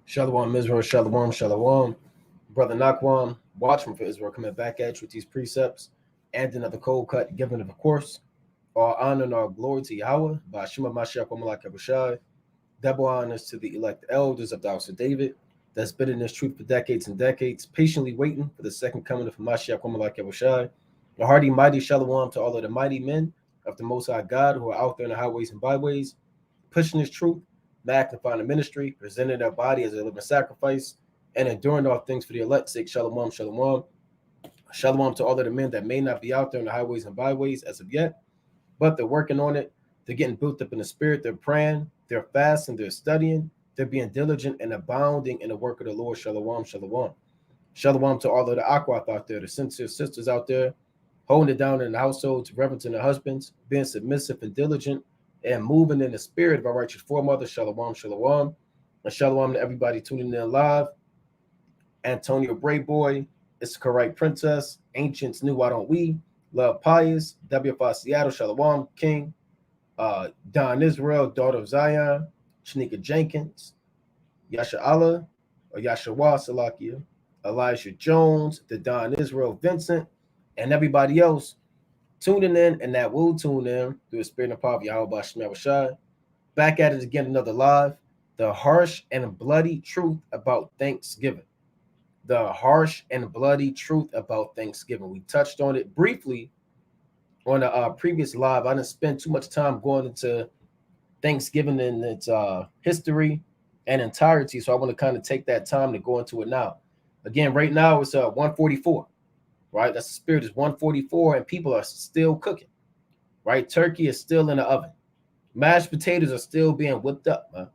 Shalom Israel, Shalom, Shalom. Brother Nakwam, watchman for Israel, coming back at you with these precepts and another cold cut, given of course, all honor and all glory to Yahweh, by Shema Mashiach, Wamalak Yabushai. Double honors to the elect elders of the house of David, that's been in this truth for decades and decades, patiently waiting for the second coming of Mashiach, Wamalak Yabushai. The hearty, mighty Shalom to all of the mighty men of the Most High God who are out there in the highways and byways, pushing this truth, magnifying the ministry, presenting their body as a living sacrifice, and enduring all things for the elect's sake. Shalom, shalom. Shalom to all of the men that may not be out there in the highways and byways as of yet, but they're working on it. They're getting built up in the spirit. They're praying, they're fasting, they're studying, they're being diligent and abounding in the work of the Lord. Shalom, shalom. Shalom to all of the Akwath out there, the sincere sisters out there, holding it down in the households, reverencing their husbands, being submissive and diligent, and moving in the spirit of our righteous foremothers. Shalom, shalom. And shalom to everybody tuning in live. Antonio Brayboy, Issachar Right Princess, Ancients Knew Why Don't We, Love Pious, WFI Seattle, Shalom King, Don Israel, Daughter of Zion, Shanika Jenkins, Yasha Allah, or Yashawa Salakia, Elijah Jones, the Don Israel Vincent, and everybody else tuning in and that will tune in through the spirit and power of Yahweh Shema Rashai. Back at it again, another live. The harsh and bloody truth about Thanksgiving. The harsh and bloody truth about Thanksgiving. We touched on it briefly on a previous live. I didn't spend too much time going into Thanksgiving and its history and entirety, so I want to kind of take that time to go into it now. Again, right now it's 144, right? That's the spirit is 144, and people are still cooking, right? Turkey is still in the oven. Mashed potatoes are still being whipped up, man.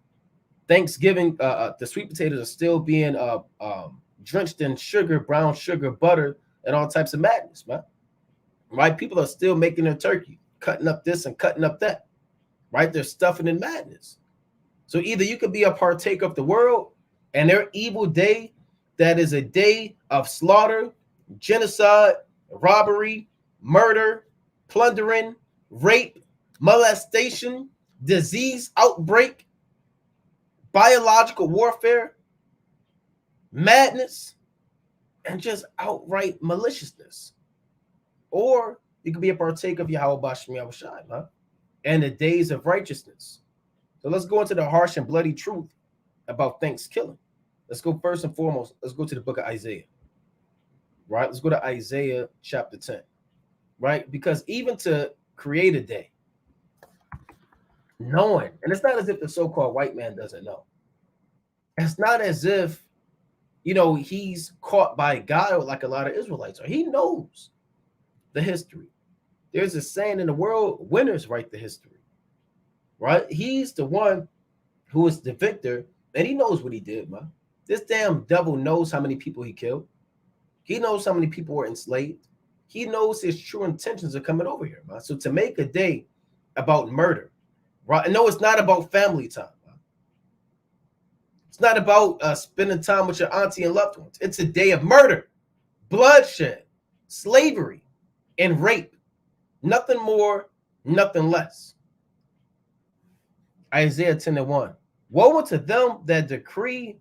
Thanksgiving, the sweet potatoes are still being drenched in sugar, brown sugar, butter, and all types of madness, man. Right? People are still making their turkey, cutting up this and cutting up that. Right? They're stuffing in madness. So either you could be a partaker of the world and their evil day that is a day of slaughter, genocide, robbery, murder, plundering, rape, molestation, disease outbreak, biological warfare, madness, and just outright maliciousness. Or you could be a partaker of Yahweh Bashim Yahushai, huh? And the days of righteousness. So let's go into the harsh and bloody truth about Thanksgiving. Let's go first and foremost. Let's go to the book of Isaiah. Right? Let's go to Isaiah chapter 10. Right? Because even to create a day, knowing, and it's not as if the so-called white man doesn't know. It's not as if, he's caught by God like a lot of Israelites are. He knows the history. There's a saying in the world, winners write the history, right? He's the one who is the victor, and he knows what he did, man. This damn devil knows how many people he killed. He knows how many people were enslaved. He knows his true intentions of coming over here, man. So to make a day about murder, right? No, it's not about family time, man. It's not about spending time with your auntie and loved ones. It's a day of murder, bloodshed, slavery, and rape. Nothing more, nothing less. Isaiah 10:1. Woe unto them that decree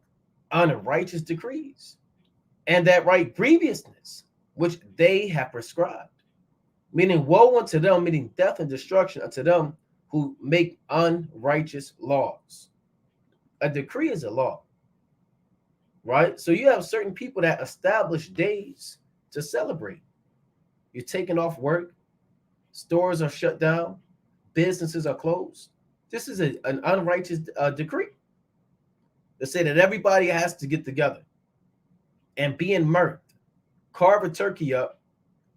unrighteous decrees, and that write grievousness, which they have prescribed. Meaning, woe unto them, meaning death and destruction unto them who make unrighteous laws. A decree is a law, right? So you have certain people that establish days to celebrate. You're taking off work. Stores are shut down. Businesses are closed. This is an unrighteous decree. They say that everybody has to get together and be in mirth, carve a turkey up,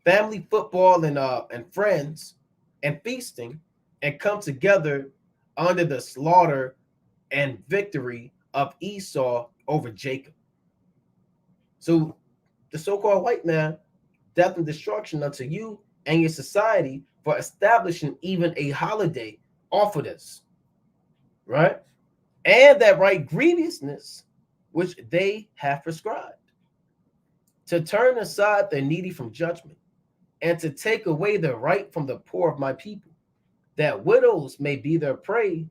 family football and friends, and feasting, and come together under the slaughter and victory of Esau over Jacob. So the so-called white man, death and destruction unto you and your society for establishing even a holiday off of this, right? And that right grievousness which they have prescribed, to turn aside the needy from judgment, and to take away the right from the poor of my people, that widows may be their prey,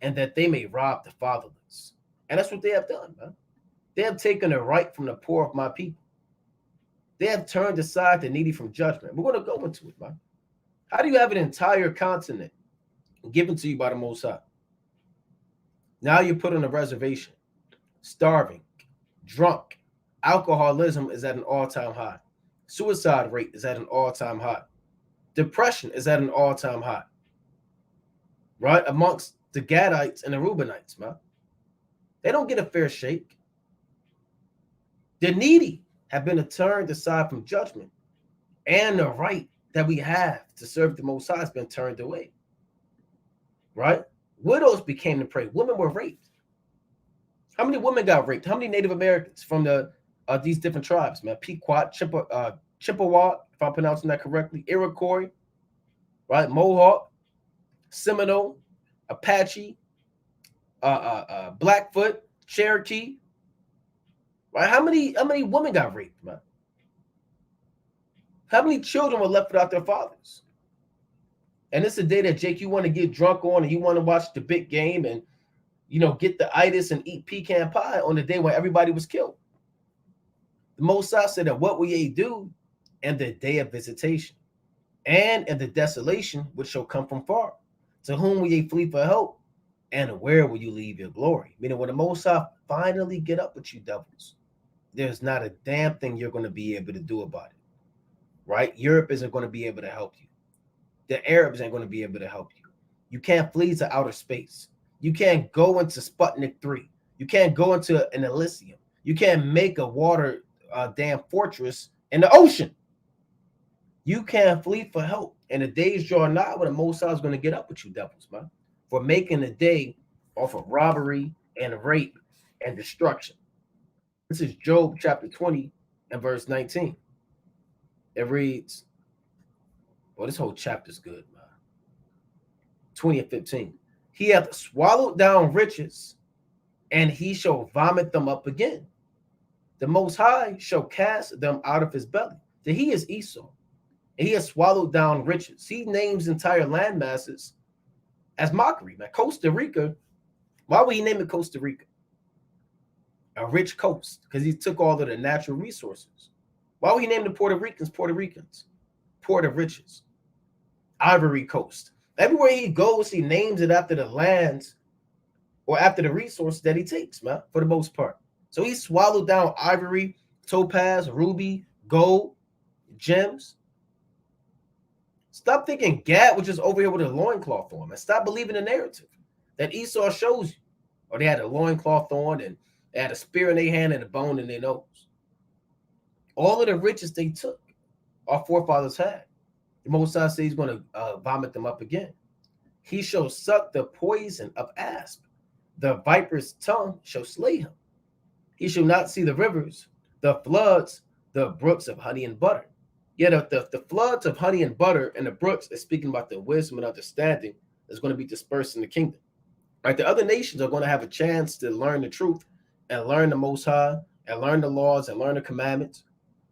and that they may rob the fatherless. And that's what they have done, man. They have taken the right from the poor of my people. They have turned aside the needy from judgment. We're going to go into it, man. How do you have an entire continent given to you by the Most High? Now you're put on a reservation, starving, drunk. Alcoholism is at an all-time high. Suicide rate is at an all-time high. Depression is at an all-time high. Right? Amongst the Gadites and the Reubenites, man. They don't get a fair shake. The needy have been turned aside from judgment, and the right that we have to serve the Most High has been turned away. Right? Widows became the prey. Women were raped. How many women got raped? How many Native Americans from these different tribes, man? Pequot, Chippewa, if I'm pronouncing that correctly, Iroquois, right? Mohawk, Seminole, Apache, Blackfoot, Cherokee. Right? How many women got raped, man? How many children were left without their fathers? And it's a day that, Jake, you want to get drunk on and you want to watch the big game and, get the itis and eat pecan pie on the day when everybody was killed. The Most High said that what will ye do in the day of visitation and in the desolation which shall come from far? To whom will ye flee for help? And where will you leave your glory? Meaning when the Most High finally get up with you devils, there's not a damn thing you're going to be able to do about it. Right? Europe isn't going to be able to help you. The Arabs ain't going to be able to help you. You can't flee to outer space. You can't go into Sputnik 3. You can't go into an Elysium. You can't make a water damn fortress in the ocean. You can't flee for help. And the days draw nigh when the Most High is going to get up with you devils, man, for making a day off of robbery and rape and destruction. This is Job chapter 20 and verse 19. It reads, well, this whole chapter is good, man. 20 and 15. He hath swallowed down riches, and he shall vomit them up again. The Most High shall cast them out of his belly. So he is Esau, and he has swallowed down riches. He names entire land masses as mockery. Now, Costa Rica, why would he name it Costa Rica? A rich coast, because he took all of the natural resources. Why would he name the Puerto Ricans Puerto Ricans? Port of riches. Ivory Coast. Everywhere he goes, he names it after the lands or after the resources that he takes, man, for the most part. So he swallowed down ivory, topaz, ruby, gold, gems. Stop thinking Gad was just over here with a loincloth on, and stop believing the narrative that Esau shows you. Or they had a loincloth on and they had a spear in their hand and a bone in their nose. All of the riches they took, our forefathers had. The Most High says he's going to vomit them up again. He shall suck the poison of asp. The viper's tongue shall slay him. He shall not see the rivers, the floods, the brooks of honey and butter. Yet the floods of honey and butter and the brooks is speaking about the wisdom and understanding that's going to be dispersed in the kingdom. Right? The other nations are going to have a chance to learn the truth and learn the Most High and learn the laws and learn the commandments.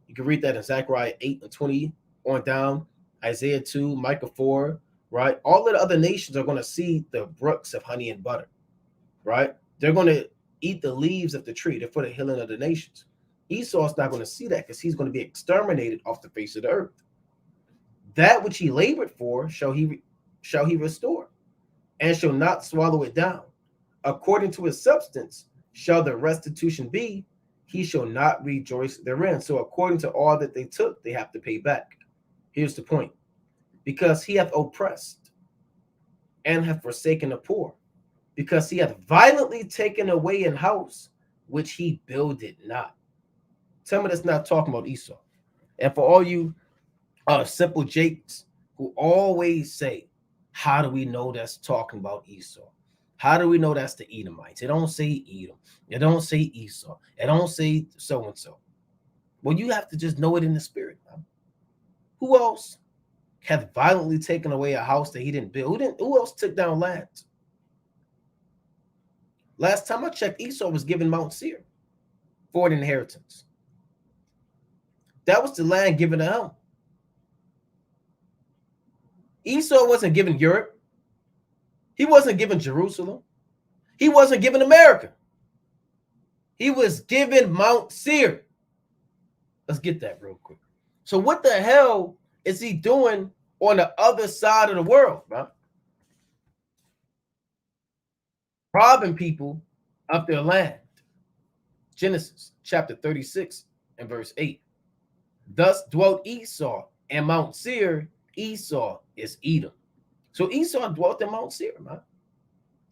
You can read that in Zechariah 8 and 20 on down, Isaiah 2, Micah 4, right? All of the other nations are going to see the brooks of honey and butter, right? They're going to eat the leaves of the tree. They're for the healing of the nations. Esau's not going to see that because he's going to be exterminated off the face of the earth. That which he labored for shall he restore, and shall not swallow it down. According to his substance shall the restitution be, he shall not rejoice therein. So according to all that they took, they have to pay back. Here's the point. Because he hath oppressed and hath forsaken the poor, because he hath violently taken away an house which he builded not. Tell me that's not talking about Esau. And for all you simple jakes who always say, how do we know that's talking about Esau? How do we know that's the Edomites? It don't say Edom. It don't say Esau. It don't say so-and-so. Well, you have to just know it in the spirit, man. Who else hath violently taken away a house that he didn't build? Who else took down lands? Last time I checked, Esau was given Mount Seir for an inheritance. That was the land given to him. Esau wasn't given Europe. He wasn't given Jerusalem. He wasn't given America. He was given Mount Seir. Let's get that real quick. So what the hell is he doing on the other side of the world, bro? Robbing people of their land. Genesis chapter 36 and verse 8. Thus dwelt Esau and Mount Seir. Esau is Edom. So Esau dwelt in Mount Seir, man.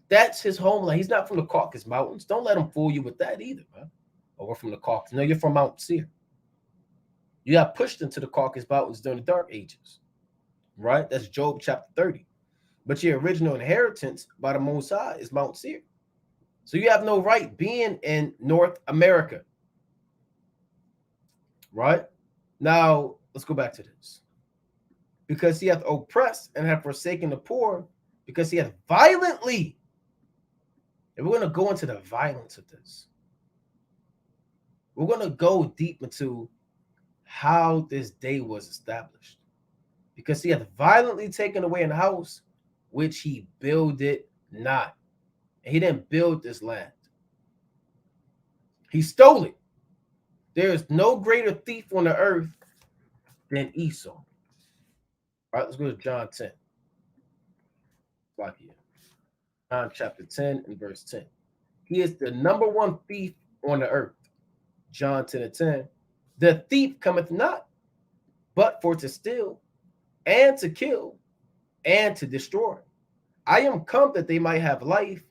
That's his homeland. He's not from the Caucasus Mountains. Don't let him fool you with that either, man. Or we're from the Caucasus. No, you're from Mount Seir. You got pushed into the Caucasus Mountains during the Dark Ages, right? That's Job chapter 30. But your original inheritance by the Most High is Mount Seir. So you have no right being in North America, right? Now, let's go back to this. Because he hath oppressed and hath forsaken the poor, because he hath violently. And we're going to go into the violence of this. We're going to go deep into how this day was established. Because he hath violently taken away an house which he builded not. And he didn't build this land. He stole it. There is no greater thief on the earth than Esau. All right, let's go to John 10. Like here. John chapter 10 and verse 10. He is the number one thief on the earth. John 10 and 10. The thief cometh not, but for to steal, and to kill, and to destroy. I am come that they might have life,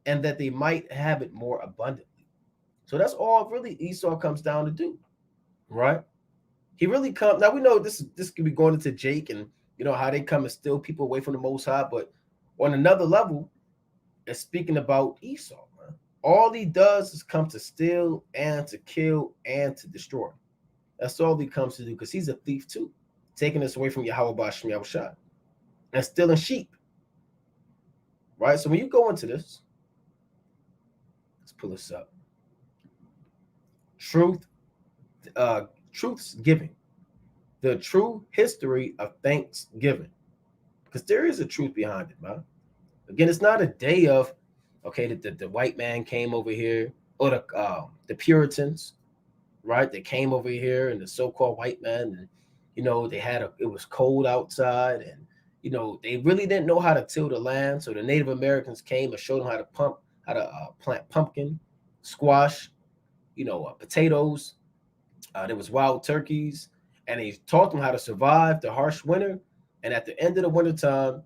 and that they might have it more abundantly. So that's all really Esau comes down to do, right? He really comes. Now we know this could be going into Jake and how they come and steal people away from the Most High, but on another level, it's speaking about Esau, man. All he does is come to steal and to kill and to destroy. That's all he comes to do, because he's a thief too, taking us away from Yahweh Ba'Shem Yahushua and stealing sheep. Right? So when you go into this, let's pull this up. Truth's giving. The true history of Thanksgiving. Because there is a truth behind it, man. Again, it's not a day of, okay, the white man came over here, or the Puritans, right? They came over here, and the so-called white man, and it was cold outside, and they really didn't know how to till the land. So the Native Americans came and showed them how to plant pumpkin, squash, potatoes. There was wild turkeys, and they taught them how to survive the harsh winter. And at the end of the wintertime,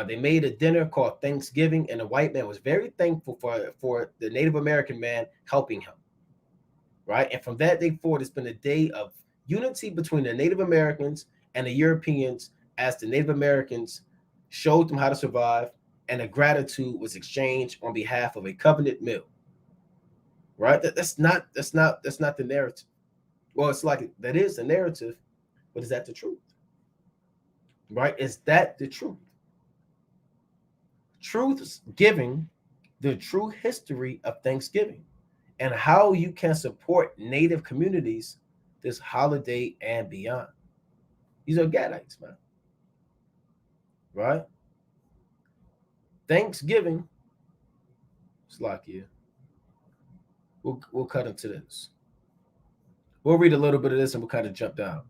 they made a dinner called Thanksgiving, and the white man was very thankful for the Native American man helping him, right? And from that day forward, it's been a day of unity between the Native Americans and the Europeans, as the Native Americans showed them how to survive, and a gratitude was exchanged on behalf of a covenant meal, right? That's not the narrative. Well, it's like that is the narrative, but is that the truth? Right? Is that the truth? Truth's giving the true history of Thanksgiving and how you can support Native communities this holiday and beyond. These are Gadites, man. Right? Thanksgiving. It's like you. We'll cut into this. We'll read a little bit of this and we'll kind of jump down.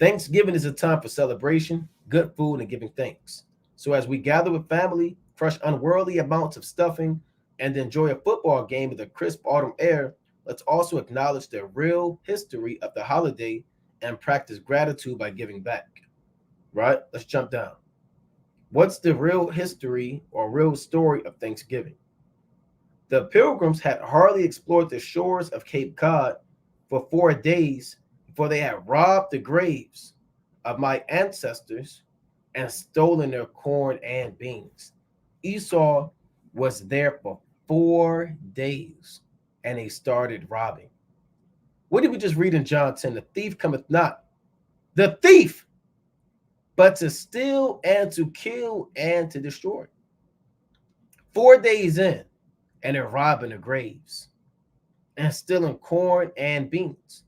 Thanksgiving is a time for celebration, good food, and giving thanks. So as we gather with family, crush unworldly amounts of stuffing, and enjoy a football game in the crisp autumn air, let's also acknowledge the real history of the holiday and practice gratitude by giving back. Right? Let's jump down. What's the real history or real story of Thanksgiving? The Pilgrims had hardly explored the shores of Cape Cod for 4 days before they had robbed the graves of my ancestors and stolen their corn and beans. Esau was there for 4 days, and they started robbing. What did we just read in John 10? The thief cometh not, the thief, but to steal and to kill and to destroy. 4 days in, and they're robbing the graves and stealing corn and beans.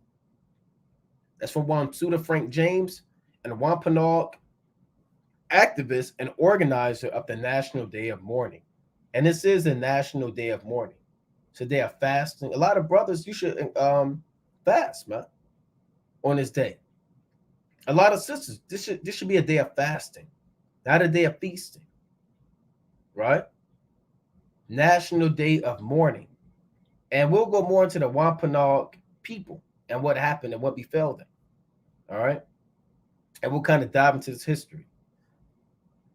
That's from one Suda Frank James and Wampanoag, activist and organizer of the National Day of Mourning. And this is a National Day of Mourning. It's a day of fasting. A lot of brothers, you should fast, man, on this day. A lot of sisters, this should be a day of fasting, not a day of feasting, right? National Day of Mourning. And we'll go more into the Wampanoag people and what happened and what befell them. All right. And we'll kind of dive into this history.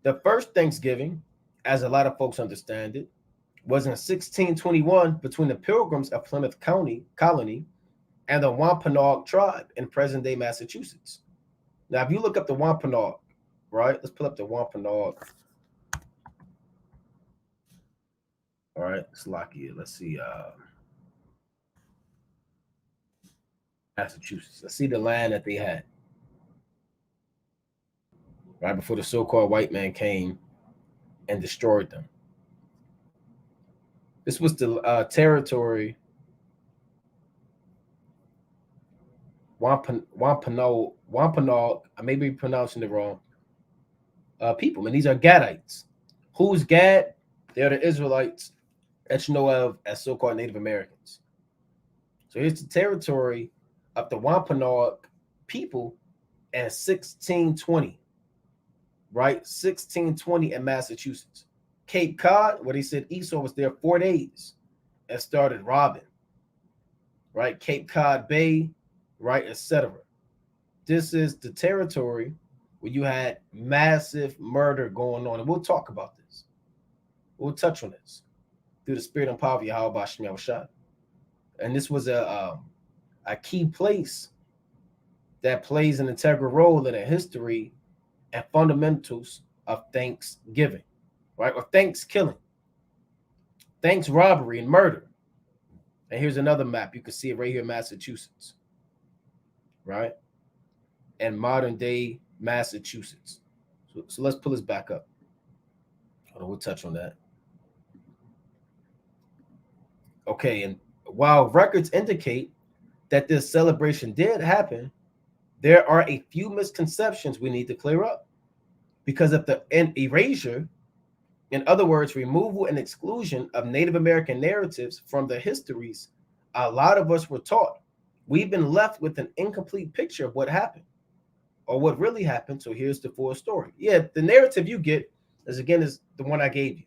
The first Thanksgiving, as a lot of folks understand it, was in 1621 between the Pilgrims of Plymouth County colony and the Wampanoag tribe in present-day Massachusetts. Now, if you look up the Wampanoag, right? Let's pull up the Wampanoag. All right, let's lock here. Let's see. Massachusetts. Let's see the land that they had right before the so-called white man came and destroyed them. This was the territory Wampanoag, I may be pronouncing it wrong, people, and these are Gadites. Who's Gad? They're the Israelites that you know of as so-called Native Americans. So here's the territory of the Wampanoag people in 1620, right? 1620 in Massachusetts. Cape Cod, where they said Esau was there 4 days and started robbing, right? Cape Cod Bay, right, etc. This is the territory where you had massive murder going on. And we'll talk about this. We'll touch on this through the spirit and power of Yahweh Hashem Yahushua. And this was a key place that plays an integral role in the history and fundamentals of Thanksgiving, right? Or thanks killing, thanks robbery and murder. And here's another map. You can see it right here in Massachusetts, right? And modern day Massachusetts. So let's pull this back up. We'll touch on that. Okay, and while records indicate that this celebration did happen, there are a few misconceptions we need to clear up. Because of the erasure, in other words, removal and exclusion of Native American narratives from the histories, a lot of us were taught. We've been left with an incomplete picture of what happened or what really happened. So here's the full story. Yeah, the narrative you get is the one I gave you,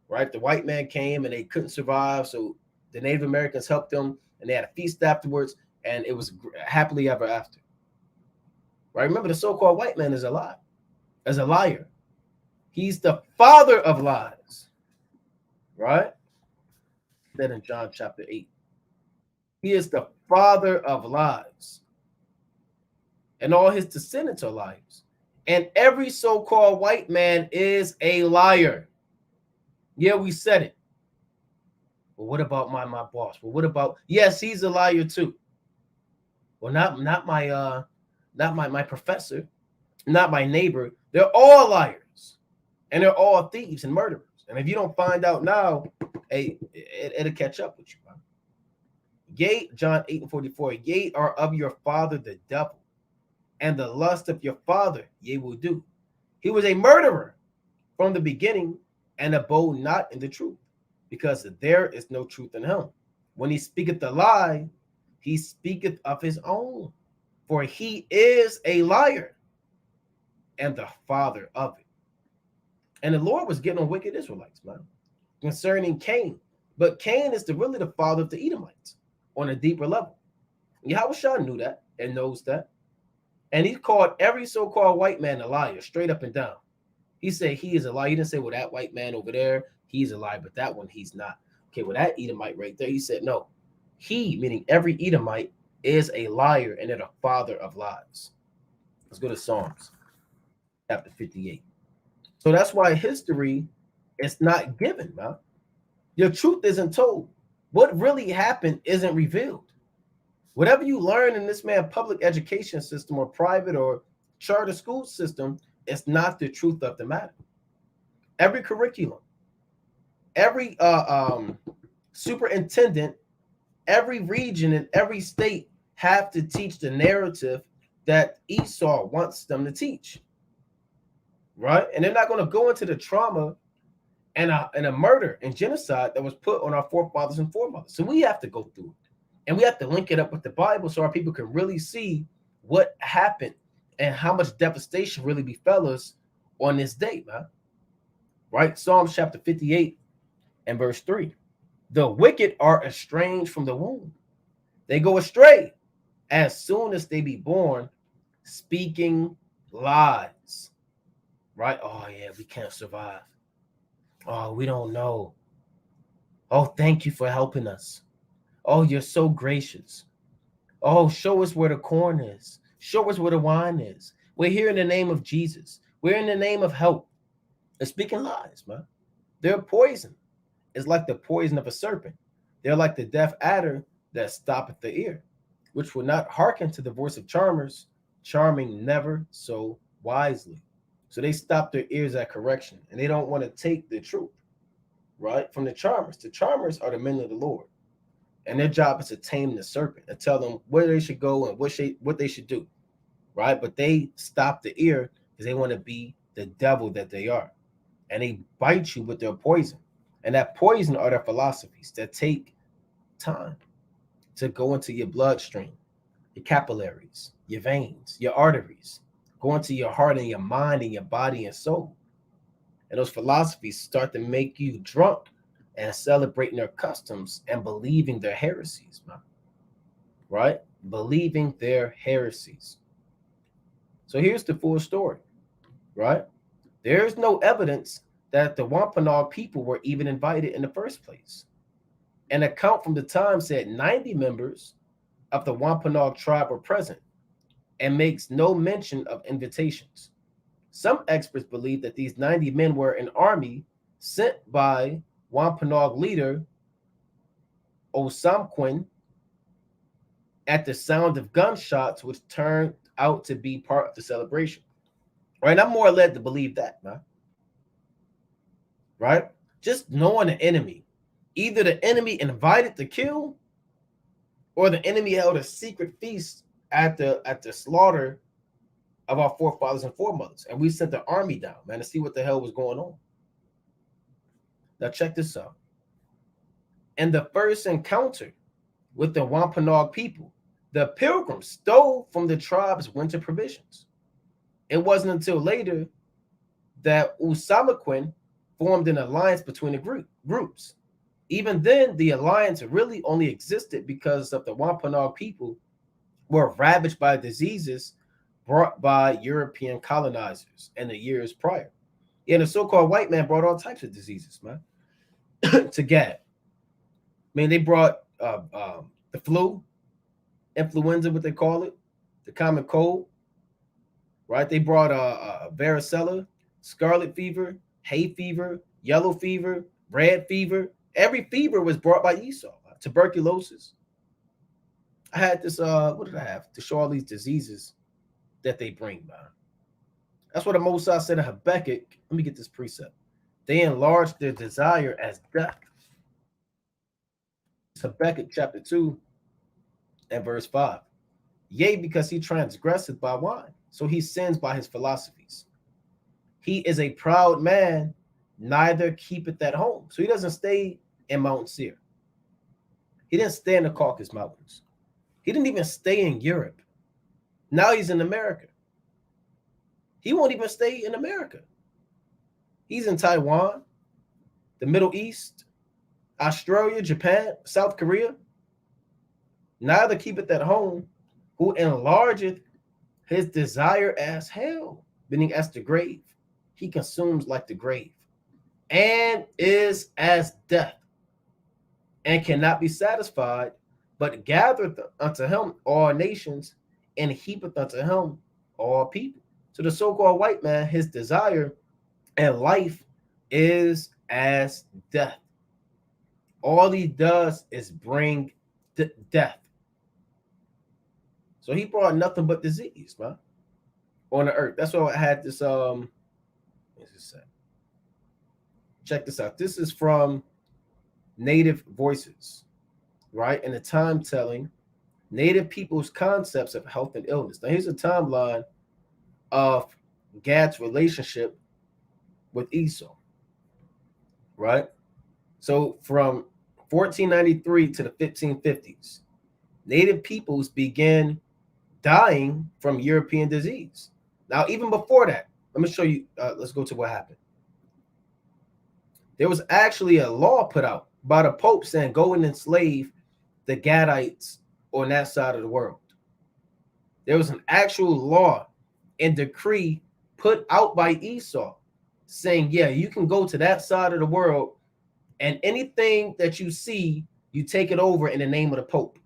right? The white man came and they couldn't survive. So the Native Americans helped them and they had a feast afterwards and it was happily ever after. Right? Remember, the so-called white man is a lie, as a liar. He's the father of lies, right? That in John chapter 8. He is the father of lies. And all his descendants are liars. And every so-called white man is a liar. Yeah, we said it. Well, what about my boss? Well, what about, yes, he's a liar too. Well, not my professor, not my neighbor. They're all liars. And they're all thieves and murderers. And if you don't find out now, hey, it'll catch up with you. Bro. Yea, John 8:44, yea, are of your father the devil, and the lust of your father ye will do. He was a murderer from the beginning and abode not in the truth, because there is no truth in him. When he speaketh the lie, he speaketh of his own, for he is a liar and the father of it. And the Lord was getting on wicked Israelites, man, concerning Cain. But Cain is really the father of the Edomites on a deeper level. Yahushua knew that and knows that. And he called every so-called white man a liar, straight up and down. He said he is a liar. He didn't say, well, that white man over there, he's a liar, but that one, he's not. Okay, well, that Edomite right there, he said, no. He, meaning every Edomite, is a liar and they're the father of lies. Let's go to Psalms, chapter 58. So that's why history is not given, man. Your truth isn't told. What really happened isn't revealed. Whatever you learn in this public education system or private or charter school system, it's not the truth of the matter. Every curriculum, every superintendent, every region and every state have to teach the narrative that Esau wants them to teach. Right? And they're not going to go into the trauma and a murder and genocide that was put on our forefathers and foremothers. So we have to go through it, and we have to link it up with the Bible so our people can really see what happened and how much devastation really befell us on this day, man. Right? Psalms chapter 58 and verse 3. The wicked are estranged from the womb. They go astray as soon as they be born, speaking lies. Right? Oh, yeah, we can't survive. Oh, we don't know. Oh, thank you for helping us. Oh, you're so gracious. Oh, show us where the corn is. Show us where the wine is. We're here in the name of Jesus. We're in the name of help. They're speaking lies, man. They're poison. It's like the poison of a serpent. They're like the deaf adder that stoppeth the ear, which will not hearken to the voice of charmers, charming never so wisely. So they stop their ears at correction, and they don't want to take the truth, right, from the charmers. The charmers are the men of the Lord, and their job is to tame the serpent and tell them where they should go and what they should do, right? But they stop the ear because they want to be the devil that they are, and they bite you with their poison. And that poison are their philosophies that take time to go into your bloodstream, your capillaries, your veins, your arteries, go into your heart and your mind and your body and soul. And those philosophies start to make you drunk and celebrating their customs and believing their heresies, man. Right? Believing their heresies. So here's the full story, right? There's no evidence that the Wampanoag people were even invited in the first place. An account from the time said 90 members of the Wampanoag tribe were present and makes no mention of invitations. Some experts believe that these 90 men were an army sent by Wampanoag leader Osamquin at the sound of gunshots, which turned out to be part of the celebration. Right? I'm more led to believe that, man. Right? Just knowing the enemy. Either the enemy invited the kill, or the enemy held a secret feast at the slaughter of our forefathers and foremothers. And we sent the army down, man, to see what the hell was going on. Now check this out. In the first encounter with the Wampanoag people, the pilgrims stole from the tribe's winter provisions. It wasn't until later that Usamaquin formed an alliance between the groups. Even then, the alliance really only existed because of the Wampanoag people were ravaged by diseases brought by European colonizers in the years prior. And the so-called white man brought all types of diseases, man, to Gad. I mean, they brought the flu, influenza, what they call it, the common cold, right? They brought varicella, scarlet fever, hay fever, yellow fever, red fever. Every fever was brought by Esau. Tuberculosis. I had this, what did I have? To show all these diseases that they bring, man. That's what the Mosai said in Habakkuk. Let me get this precept. They enlarged their desire as death. It's Habakkuk chapter 2 and verse 5. Yea, because he transgresseth by wine, so he sins by his philosophies. He is a proud man, neither keepeth at home. So he doesn't stay in Mount Seir. He didn't stay in the Caucasus Mountains. He didn't even stay in Europe. Now he's in America. He won't even stay in America. He's in Taiwan, the Middle East, Australia, Japan, South Korea. Neither keepeth at home, who enlargeth his desire as hell, meaning as the grave. He consumes like the grave, and is as death, and cannot be satisfied, but gathereth unto him all nations, and heapeth unto him all people. So the so-called white man, his desire and life is as death. All he does is bring death. So he brought nothing but disease, man, on the earth. That's why I had this. Check this out. This is from Native Voices, right? And the time telling Native people's concepts of health and illness. Now here's a timeline of Gad's relationship with Esau. right? So from 1493 to the 1550s, native peoples began dying from European disease. Now, even before that, let me show you. Let's go to what happened. There was actually a law put out by the Pope saying, go and enslave the Gadites on that side of the world. There was an actual law and decree put out by Esau saying, yeah, you can go to that side of the world, and anything that you see, you take it over in the name of the Pope.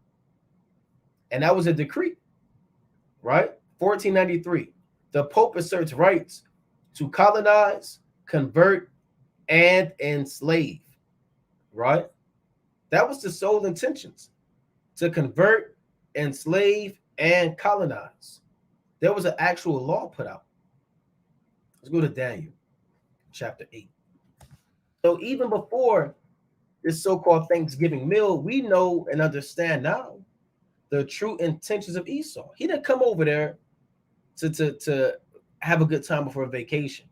And that was a decree, right? 1493. The Pope asserts rights to colonize, convert, and enslave, right? That was the sole intentions, to convert, enslave, and colonize. There was an actual law put out. Let's go to Daniel chapter 8. So even before this so-called Thanksgiving meal, we know and understand now the true intentions of Esau. He didn't come over there to have a good time before a vacation.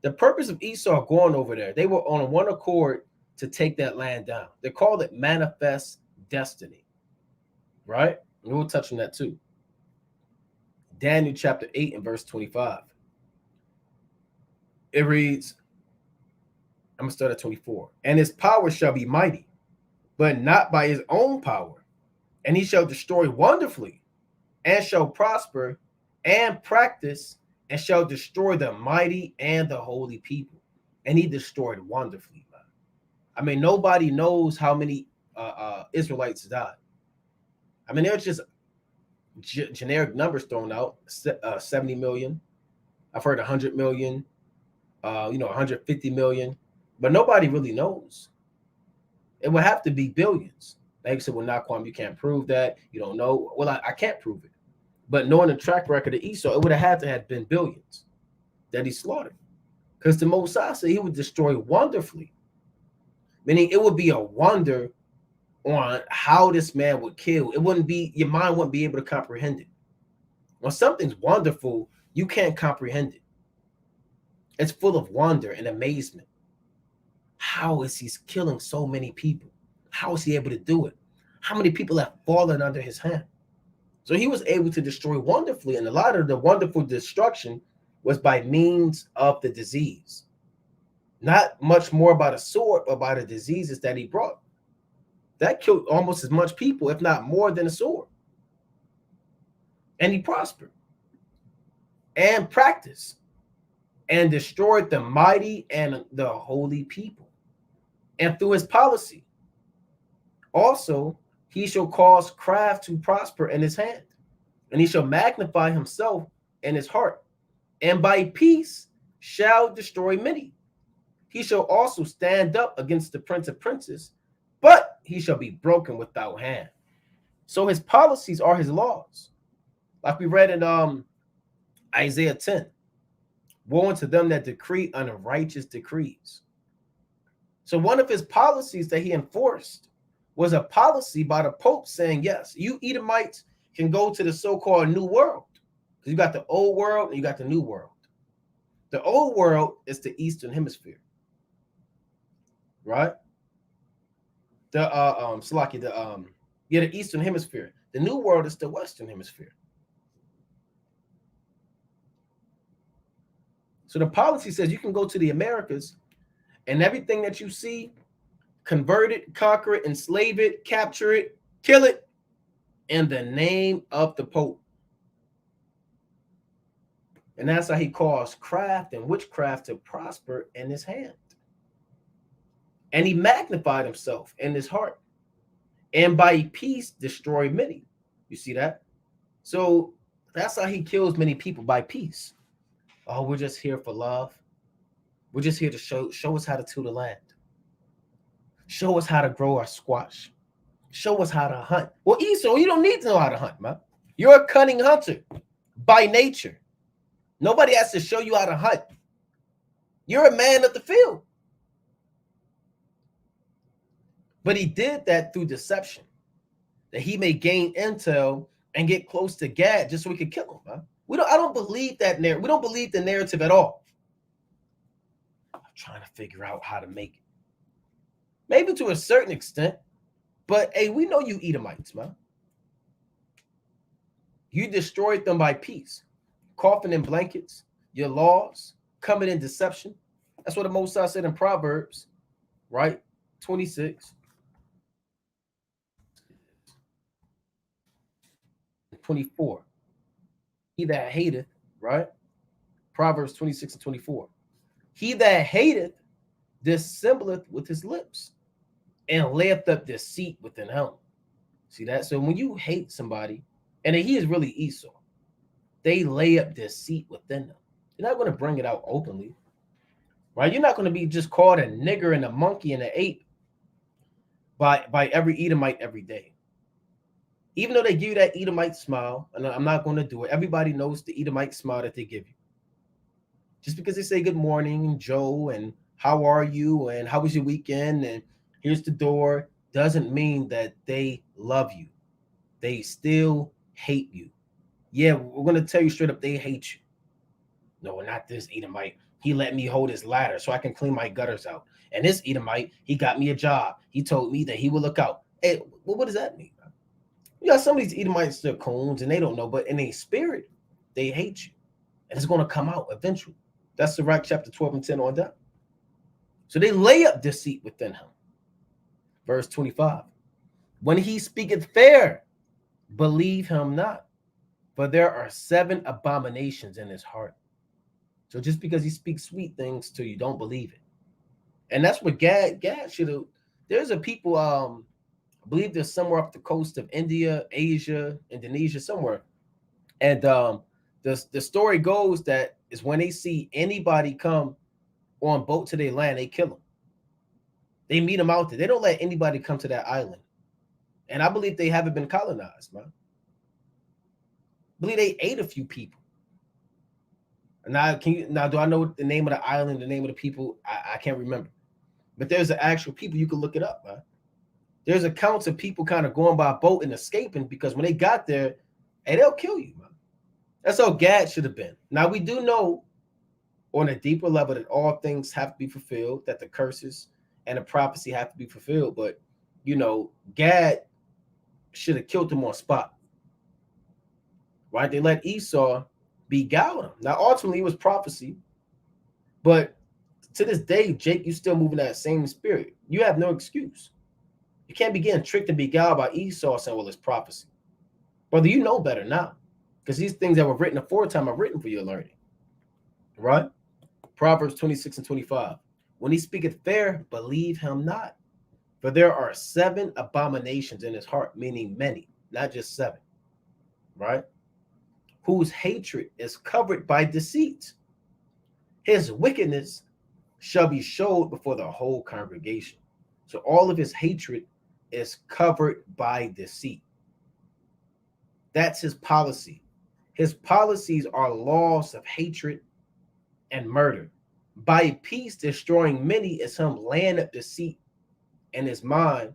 The purpose of Esau going over there, they were on one accord to take that land down. They called it manifest destiny, right? And we'll touch on that too. Daniel chapter 8 and verse 25. It reads, I'm going to start at 24. And his power shall be mighty, but not by his own power. And he shall destroy wonderfully, and shall prosper and practice, and shall destroy the mighty and the holy people. And he destroyed wonderfully, man. I mean, nobody knows how many Israelites died. I mean, there's just generic numbers thrown out, 70 million. I've heard 100 million, 150 million, but nobody really knows. It would have to be billions. Like you said, well, Naquam, you can't prove that. You don't know. Well, I can't prove it. But knowing the track record of Esau, it would have had to have been billions that he slaughtered. Because the Most High said he would destroy wonderfully. Meaning it would be a wonder on how this man would kill. It wouldn't be, your mind wouldn't be able to comprehend it. When something's wonderful, you can't comprehend it. It's full of wonder and amazement. How is he killing so many people? How is he able to do it? How many people have fallen under his hand? So he was able to destroy wonderfully, and a lot of the wonderful destruction was by means of the disease. Not much more by the sword, but by the diseases that he brought. That killed almost as much people, if not more, than a sword. And he prospered and practiced and destroyed the mighty and the holy people. And through his policy, also, he shall cause craft to prosper in his hand, and he shall magnify himself in his heart, and by peace shall destroy many. He shall also stand up against the prince of princes, but he shall be broken without hand. So his policies are his laws. Like we read in Isaiah 10, woe unto them that decree unrighteous decrees. So one of his policies that he enforced was a policy by the Pope saying, yes, you Edomites can go to the so-called New World. Because you got the old world and you got the new world. The old world is the Eastern Hemisphere. Right? The Eastern Hemisphere. The new world is the Western Hemisphere. So the policy says you can go to the Americas and everything that you see, convert it, conquer it, enslave it, capture it, kill it in the name of the Pope. And that's how he caused craft and witchcraft to prosper in his hand. And he magnified himself in his heart. And by peace destroyed many. You see that? So that's how he kills many people, by peace. Oh, we're just here for love. We're just here to show us how to till the land. Show us how to grow our squash. Show us how to hunt. Well, Esau, you don't need to know how to hunt, man. You're a cunning hunter by nature. Nobody has to show you how to hunt. You're a man of the field. But he did that through deception, that he may gain intel and get close to Gad just so we could kill him, man. I don't believe that narrative. We don't believe the narrative at all. I'm trying to figure out how to make maybe to a certain extent. But hey, we know you Edomites, man. You destroyed them by peace, coughing in blankets, your laws, coming in deception. That's what the Most High said in Proverbs, right? 26, 24. He that hateth, right? Proverbs 26 and 24. He that hateth dissembleth with his lips and layeth up deceit within him. See that? So when you hate somebody, and he is really Esau, they lay up deceit within them. You're not going to bring it out openly, right? You're not going to be just called a nigger and a monkey and an ape by every Edomite every day. Even though they give you that Edomite smile, and I'm not going to do it, everybody knows the Edomite smile that they give you. Just because they say good morning, Joe, and how are you, and how was your weekend, and here's the door, doesn't mean that they love you. They still hate you. Yeah, we're going to tell you straight up, they hate you. No, not this Edomite. He let me hold his ladder so I can clean my gutters out. And this Edomite, he got me a job. He told me that he will look out. Hey, well, what does that mean? You got some of these Edomites, they're coons, and they don't know, but in their spirit, they hate you. And it's going to come out eventually. That's Sirach chapter 12 and 10 on down. So they lay up deceit within him. Verse 25. When he speaketh fair, believe him not, for there are 7 abominations in his heart. So just because he speaks sweet things to you, don't believe it. And that's what Gad should have. There's a people, I believe there's somewhere up the coast of India, Asia, Indonesia, somewhere. And the story goes that is when they see anybody come on boat to their land, they kill them. They meet them out there. They don't let anybody come to that island. And I believe they haven't been colonized, man. I believe they ate a few people. Now, do I know the name of the island, the name of the people? I can't remember. But there's the actual people. You can look it up, man. There's accounts of people kind of going by boat and escaping because when they got there, hey, they'll kill you, man. That's how Gad should have been. Now, we do know on a deeper level that all things have to be fulfilled, that the curses and the prophecy have to be fulfilled. But, you know, Gad should have killed him on spot. Right? They let Esau beguile him. Now, ultimately, it was prophecy. But to this day, Jake, you still moving that same spirit. You have no excuse. You can't be getting tricked and beguiled by Esau saying, well, it's prophecy. Brother, you know better now. Because these things that were written aforetime are written for your learning. Right? Proverbs 26 and 25. When he speaketh fair, believe him not. For there are 7 abominations in his heart, meaning many, not just 7. Right? Whose hatred is covered by deceit. His wickedness shall be showed before the whole congregation. So all of his hatred is covered by deceit. That's his policy. His policies are laws of hatred and murder. By peace destroying many is him laying up deceit in his mind,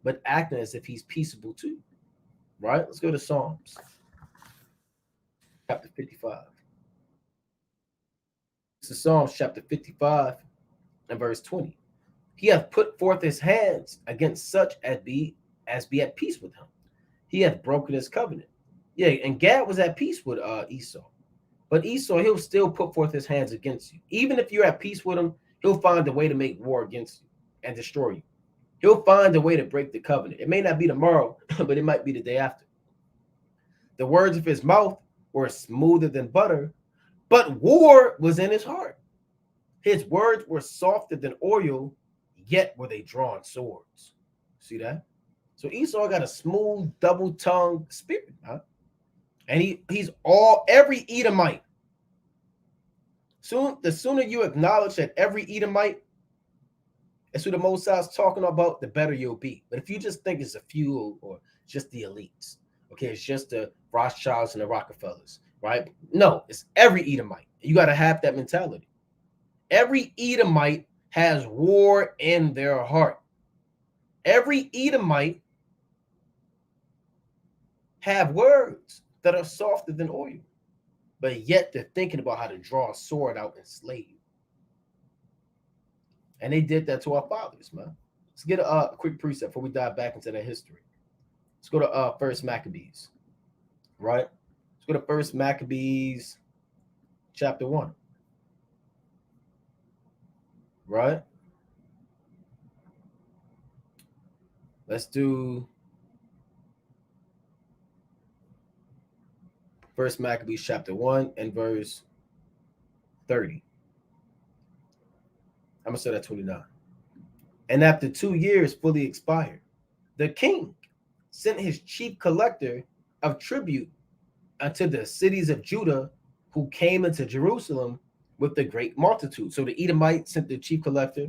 but acting as if he's peaceable too. Right? Let's go to Psalms. Chapter 55. This is Psalms chapter 55 and verse 20. He hath put forth his hands against such as be at peace with him. He hath broken his covenant. Yeah, and Gad was at peace with Esau. But Esau, he'll still put forth his hands against you. Even if you're at peace with him, he'll find a way to make war against you and destroy you. He'll find a way to break the covenant. It may not be tomorrow, but it might be the day after. The words of his mouth were smoother than butter, but war was in his heart. His words were softer than oil, yet were they drawn swords. See that? So Esau got a smooth, double-tongued spirit, huh? And he's every Edomite. The sooner you acknowledge that every Edomite is who the Most High is talking about, the better you'll be. But if you just think it's a few or just the elites, okay, it's just the Rothschilds and the Rockefellers, right? No, it's every Edomite. You got to have that mentality. Every Edomite has war in their heart. Every Edomite have words that are softer than oil, but yet they're thinking about how to draw a sword out and slay you. And they did that to our fathers, man. Let's get a quick precept before we dive back into that history. Let's go to First Maccabees, right? Let's go to First Maccabees, chapter 1, right? Let's do First Maccabees, chapter 1, and verse 30. I'm gonna start at 29. And after 2 years fully expired, the king sent his chief collector of tribute unto the cities of Judah, who came into Jerusalem with a great multitude. So the Edomites sent the chief collector,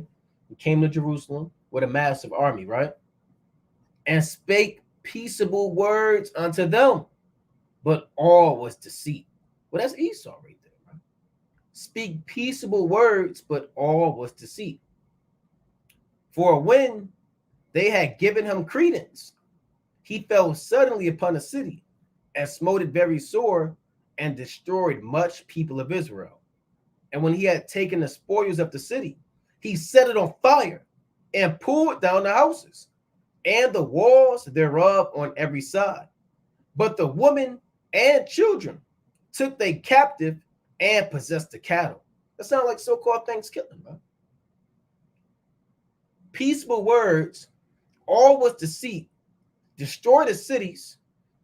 who came to Jerusalem with a massive army, right? And spake peaceable words unto them, but all was deceit. Well, that's Esau right there, right? Speak peaceable words, but all was deceit. For when they had given him credence, he fell suddenly upon the city and smote it very sore and destroyed much people of Israel. And when he had taken the spoils of the city, he set it on fire and pulled down the houses and the walls thereof on every side. But the women and children took they captive and possessed the cattle. That sounds like so-called Thanksgiving, man. Peaceable words, all was deceit, destroy the cities,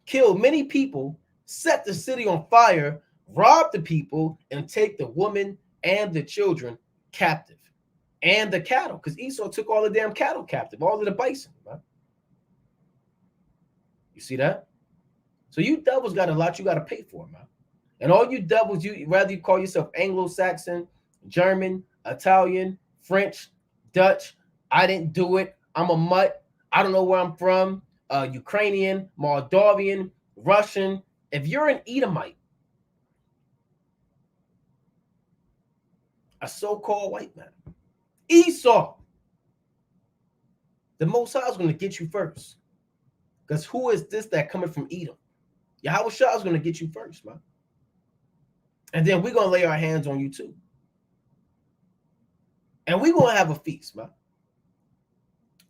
kill many people, set the city on fire, rob the people, and take the women and the children captive. And the cattle, because Esau took all the damn cattle captive, all of the bison, right? You see that? So you devils got a lot you got to pay for, man. And all you devils, whether you call yourself Anglo-Saxon, German, Italian, French, Dutch, I didn't do it, I'm a mutt, I don't know where I'm from, Ukrainian, Moldavian, Russian. If you're an Edomite, a so-called white man, Esau, the Most High is going to get you first. Because who is this that coming from Edom? Yahweh Shah is going to get you first, man. And then we're going to lay our hands on you too. And we're going to have a feast, man.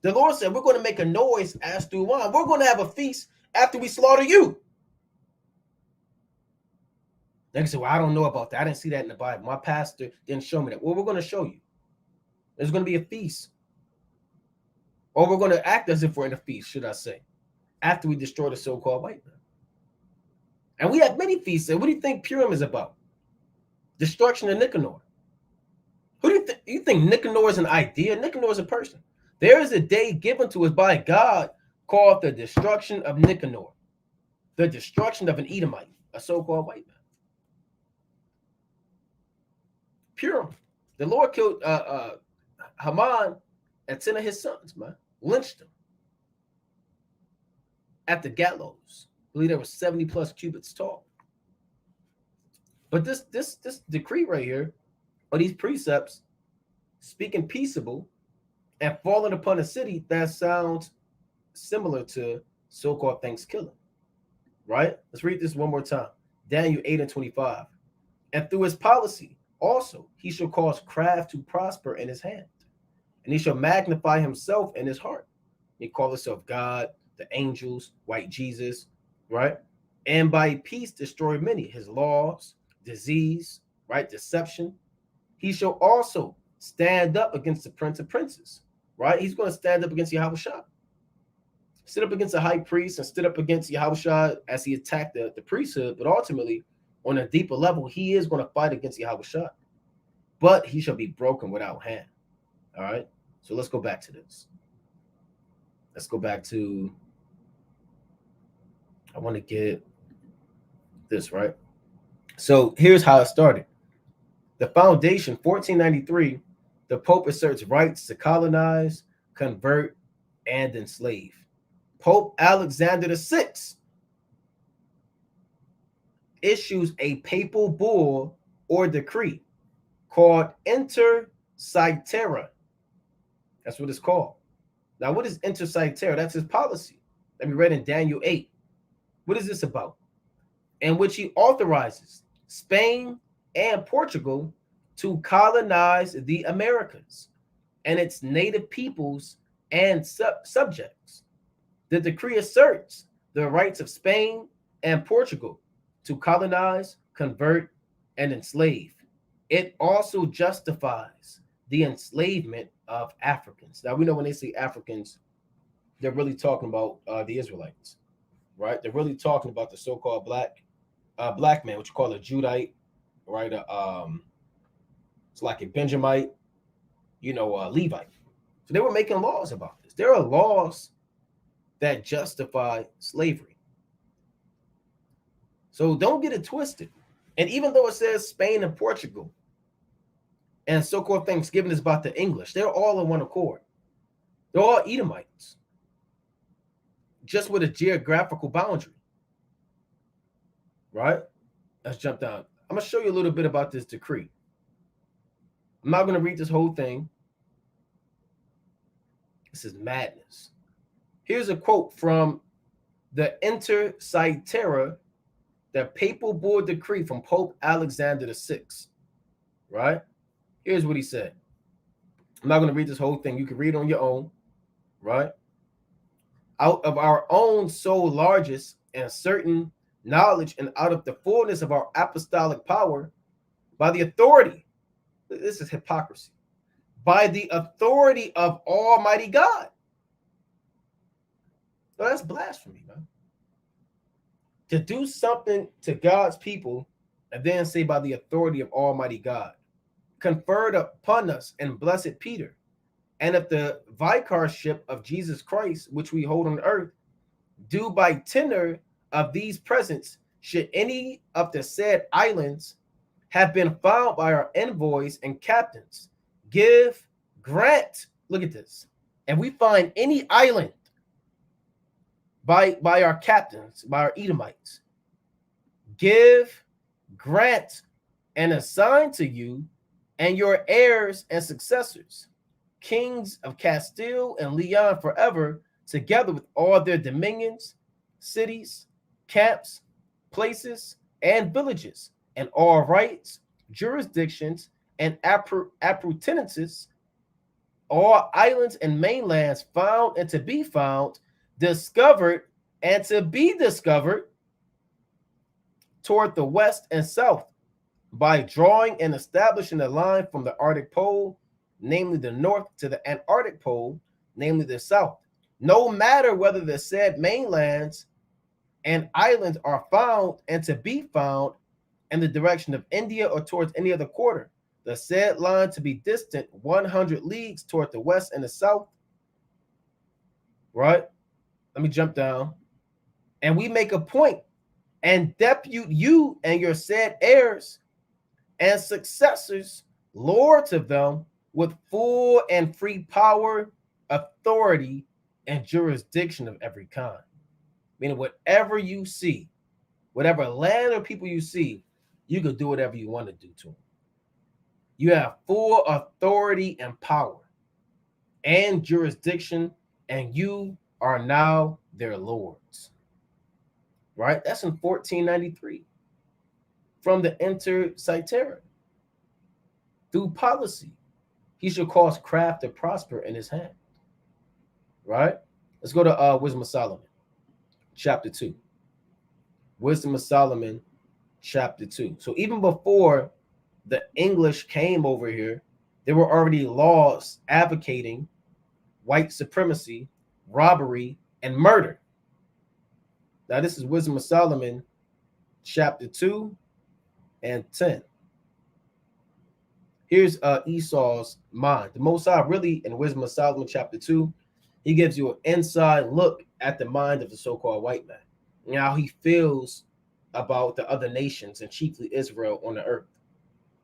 The Lord said we're going to make a noise as through wine. We're going to have a feast after we slaughter you. They say, well, I don't know about that. I didn't see that in the Bible. My pastor didn't show me that. Well, we're going to show you. There's going to be a feast. Or we're going to act as if we're in a feast, should I say, after we destroy the so-called white man. And we have many feasts. And what do you think Purim is about? Destruction of Nicanor. Who do you think? You think Nicanor is an idea? Nicanor is a person. There is a day given to us by God called the destruction of Nicanor, the destruction of an Edomite, a so-called white man. Purim. The Lord killed Haman and 10 of his sons, man. Lynched them at the gallows. I believe there was 70 plus cubits tall. But this decree right here, or these precepts, speaking peaceable and falling upon a city, that sounds similar to so-called Thanksgiving, right? Let's read this one more time. Daniel 8:25. And through his policy also he shall cause craft to prosper in his hand, and he shall magnify himself in his heart. He call himself God, the angels, white Jesus, right? And by peace destroy many. His laws, disease, right? Deception. He shall also stand up against the prince of princes, right? He's going to stand up against Yahweh Shah. Stood up against the high priest and stood up against Yahweh Shah as he attacked the priesthood. But ultimately, on a deeper level, he is going to fight against Yahweh Shah. But he shall be broken without hand. All right? So let's go back to this. Let's go back to, I want to get this, right? So here's how it started. The foundation, 1493, the Pope asserts rights to colonize, convert, and enslave. Pope Alexander VI issues a papal bull or decree called Inter Caetera. That's what it's called. Now, what is Inter Caetera? That's his policy that we read in Daniel 8. What is this about? In which he authorizes Spain and Portugal to colonize the Americas and its native peoples and subjects. The decree asserts the rights of Spain and Portugal to colonize, convert, and enslave. It also justifies the enslavement of Africans. Now, we know when they say Africans, they're really talking about the Israelites, right? They're really talking about the so-called black man, which you call a Judite, right? It's like a Benjamite, Levite. So they were making laws about this. There are laws that justify slavery. So don't get it twisted. And even though it says Spain and Portugal, and so-called Thanksgiving is about the English, they're all in one accord. They're all Edomites, just with a geographical boundary, right? Let's jump down. I'm going to show you a little bit about this decree. I'm not going to read this whole thing. This is madness. Here's a quote from the Inter Cetera, the papal bull decree from Pope Alexander VI, right? Here's what he said. I'm not going to read this whole thing. You can read it on your own, right? Out of our own soul largest and certain knowledge, and out of the fullness of our apostolic power, by the authority, this is hypocrisy, by the authority of Almighty God. No, that's blasphemy, man. To do something to God's people and then say by the authority of Almighty God, conferred upon us and blessed Peter, and of the vicarship of Jesus Christ, which we hold on earth, do by tenor of these presents, should any of the said islands have been found by our envoys and captains, grant, look at this, and we find any island by our captains, by our Edomites, grant, and assign to you and your heirs and successors, kings of Castile and Leon forever, together with all their dominions, cities, camps, places, and villages, and all rights, jurisdictions, and appurtenances, all islands and mainlands found and to be found, discovered and to be discovered toward the west and south, by drawing and establishing a line from the Arctic Pole, namely the north, to the Antarctic Pole, namely the south, no matter whether the said mainlands and islands are found and to be found in the direction of India or towards any other quarter, the said line to be distant 100 leagues toward the west and the south, right? Let me jump down. And we make a point and depute you and your said heirs and successors, lords of them, with full and free power, authority, and jurisdiction of every kind. Meaning whatever you see, whatever land or people you see, you can do whatever you want to do to them. You have full authority and power and jurisdiction, and you are now their lords. Right? That's in 1493. From the Inter Cetera. Through policy, he shall cause craft to prosper in his hand. Right? Let's go to Wisdom of Solomon, chapter 2. Wisdom of Solomon, chapter 2. So even before the English came over here, there were already laws advocating white supremacy, robbery, and murder. Now, this is Wisdom of Solomon, chapter 2 and 10. Here's Esau's mind. The Most High really, in Wisdom of Solomon, chapter 2, he gives you an inside look at the mind of the so-called white man, and how he feels about the other nations and chiefly Israel on the earth,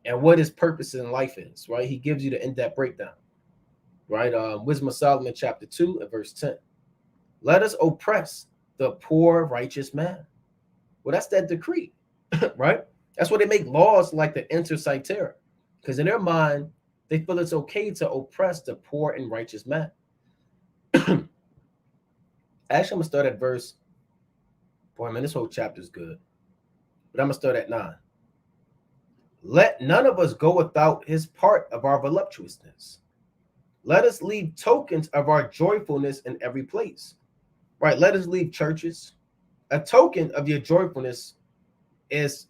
and what his purpose in life is, right? He gives you the in-depth breakdown, right? Wisdom of Solomon, chapter 2 and verse 10. Let us oppress the poor righteous man. Well, that's that decree, right? That's why they make laws like the Inter Cetera, because in their mind, they feel it's okay to oppress the poor and righteous man. Actually, I'm going to start at verse, boy, man, this whole chapter is good, but I'm going to start at 9. Let none of us go without his part of our voluptuousness. Let us leave tokens of our joyfulness in every place. Right? Let us leave churches. A token of your joyfulness is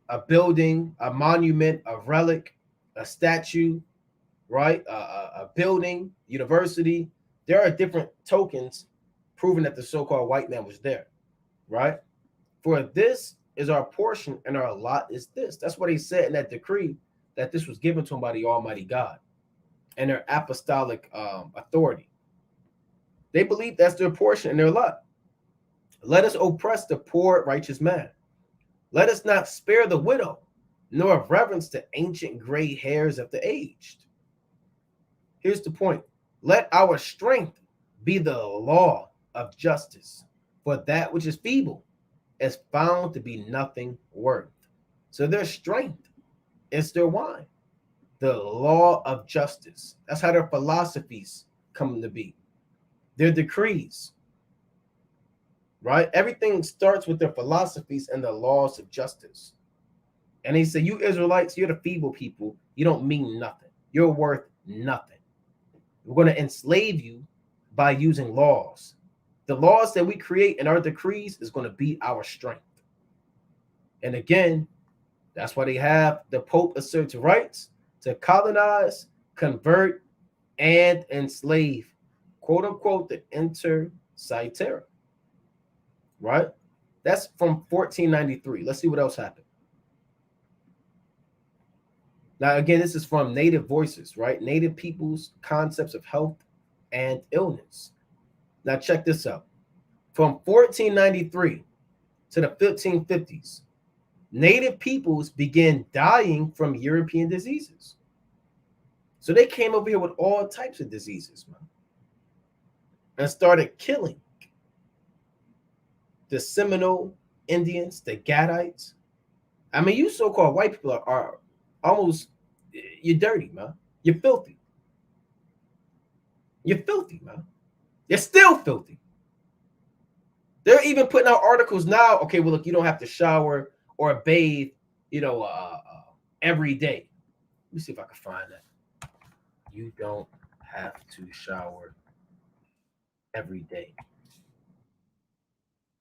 a building, a monument, a relic, a statue, right? A building, university. There are different tokens proving that the so-called white man was there, right? For this is our portion and our lot is this. That's what he said in that decree, that this was given to him by the Almighty God and their apostolic authority. They believe that's their portion and their lot. Let us oppress the poor, righteous man. Let us not spare the widow, nor reverence the ancient gray hairs of the aged. Here's the point. Let our strength be the law of justice, for that which is feeble is found to be nothing worth. So their strength is their wine, the law of justice. That's how their philosophies come to be, their decrees, right? Everything starts with their philosophies and the laws of justice. And he said, you Israelites, you're the feeble people. You don't mean nothing. You're worth nothing. We're going to enslave you by using laws. The laws that we create in our decrees is going to be our strength. And again, that's why they have the Pope asserts rights to colonize, convert, and enslave, quote unquote, the inter-cietera. Right? That's from 1493. Let's see what else happened. Now, again, this is from Native Voices, right? Native peoples' concepts of health and illness. Now, check this out. From 1493 to the 1550s, Native peoples began dying from European diseases. So they came over here with all types of diseases, man, and started killing the Seminole Indians, the Gadites. I mean, you so-called white people are almost, you're dirty, man. You're filthy. You're filthy, man. You're still filthy. They're even putting out articles now. Okay, well, look, you don't have to shower or bathe, every day. Let me see if I can find that. You don't have to shower every day.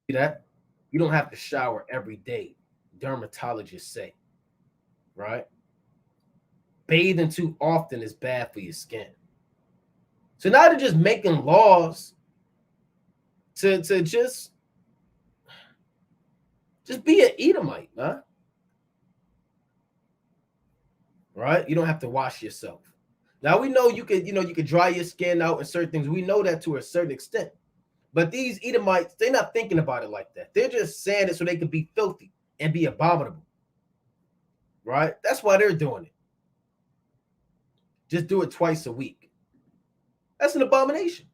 See that? You don't have to shower every day. Dermatologists say, right? Bathing too often is bad for your skin. So now they're just making laws to just be an Edomite, man. Right? You don't have to wash yourself. Now we know you could dry your skin out and certain things. We know that to a certain extent. But these Edomites, they're not thinking about it like that. They're just saying it so they can be filthy and be abominable. Right? That's why they're doing it. Just do it twice a week. That's an abomination.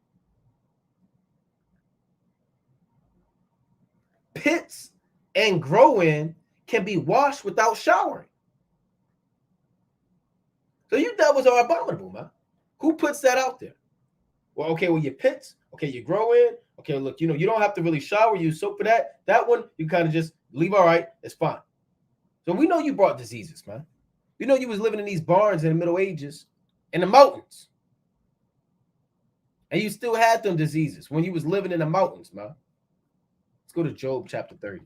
Pits and grow-in can be washed without showering. So you devils are abominable, man. Who puts that out there? Well, okay, well, your pits, okay, you grow in, okay, look, you don't have to really shower, use soap for that. That one, you kind of just leave all right, it's fine. So we know you brought diseases, man. We know you was living in these barns in the Middle Ages, in the mountains. And you still had them diseases when you was living in the mountains, man. Let's go to Job chapter 30.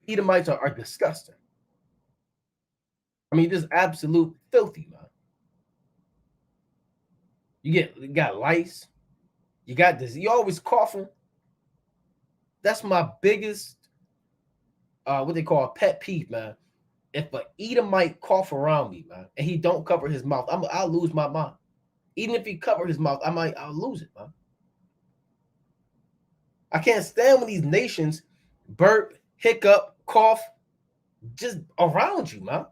Edomites are disgusting. I mean, just absolute filthy, man. You got lice. You got this. You always coughing. That's my biggest, what they call a pet peeve, man. If an Edomite cough around me, man, and he don't cover his mouth, I'll lose my mind. Even if he cover his mouth, I'll lose it, man. I can't stand when these nations burp, hiccup, cough, just around you, man.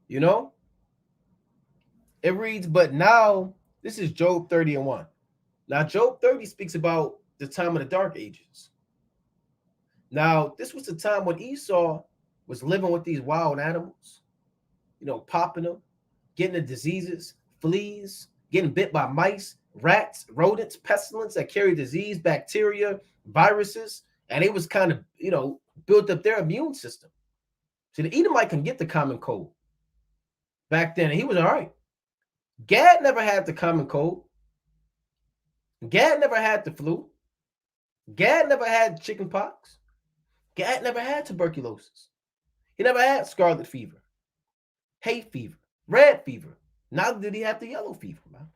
You know? It reads, but now, this is Job 30 and 1. Now, Job 30 speaks about the time of the dark ages. Now, this was the time when Esau was living with these wild animals, popping them, getting the diseases, fleas, getting bit by mice, rats, rodents, pestilence that carry disease, bacteria, viruses, and it was kind of, built up their immune system. So the Edomite can get the common cold. back then. And he was all right. Gad never had the common cold. Gad never had the flu. Gad never had chicken pox. Gad never had tuberculosis. He never had scarlet fever, hay fever, red fever. Neither did he have the yellow fever, man.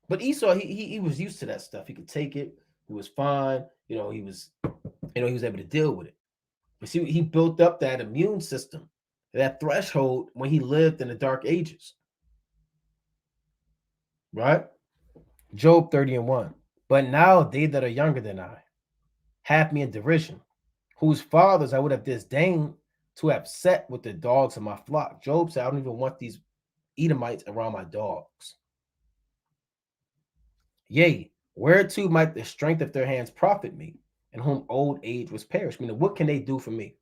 But Esau, he was used to that stuff. He could take it. He was fine. He was able to deal with it. But see, he built up that immune system, that threshold when he lived in the dark ages. Right? Job 30:1. But now they that are younger than I have me in derision, whose fathers I would have disdained to have set with the dogs of my flock. Job said, I don't even want these Edomites around my dogs. Yea, whereto might the strength of their hands profit me, and whom old age was perished? Meaning, what can they do for me?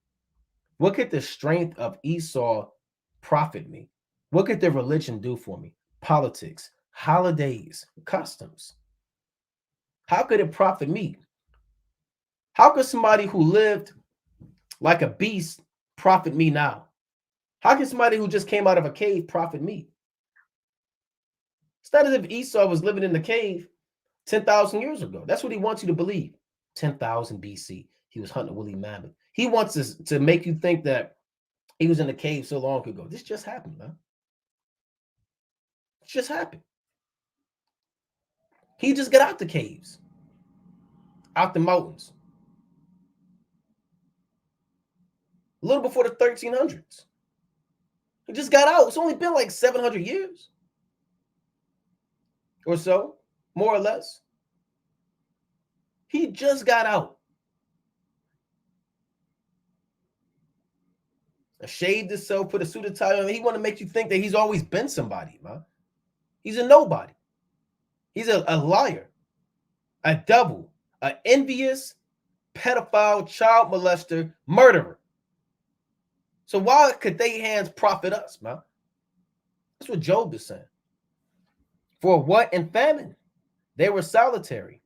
What could the strength of Esau profit me? What could their religion do for me? Politics, holidays, customs. How could it profit me? How could somebody who lived like a beast profit me now? How can somebody who just came out of a cave profit me? It's not as if Esau was living in the cave 10,000 years ago. That's what he wants you to believe. 10,000 BC. He was hunting woolly mammoth. He wants us to make you think that he was in the cave so long ago. This just happened, man. It just happened. He just got out the caves, out the mountains. A little before the 1300s. He just got out. It's only been like 700 years or so, more or less. He just got out. Shaved himself, put a suit and tie on. He want to make you think that he's always been somebody, man. He's a nobody. He's a liar, a devil, an envious, pedophile, child molester, murderer. So why could they hands profit us, man? That's what Job is saying. For what in famine? They were solitary,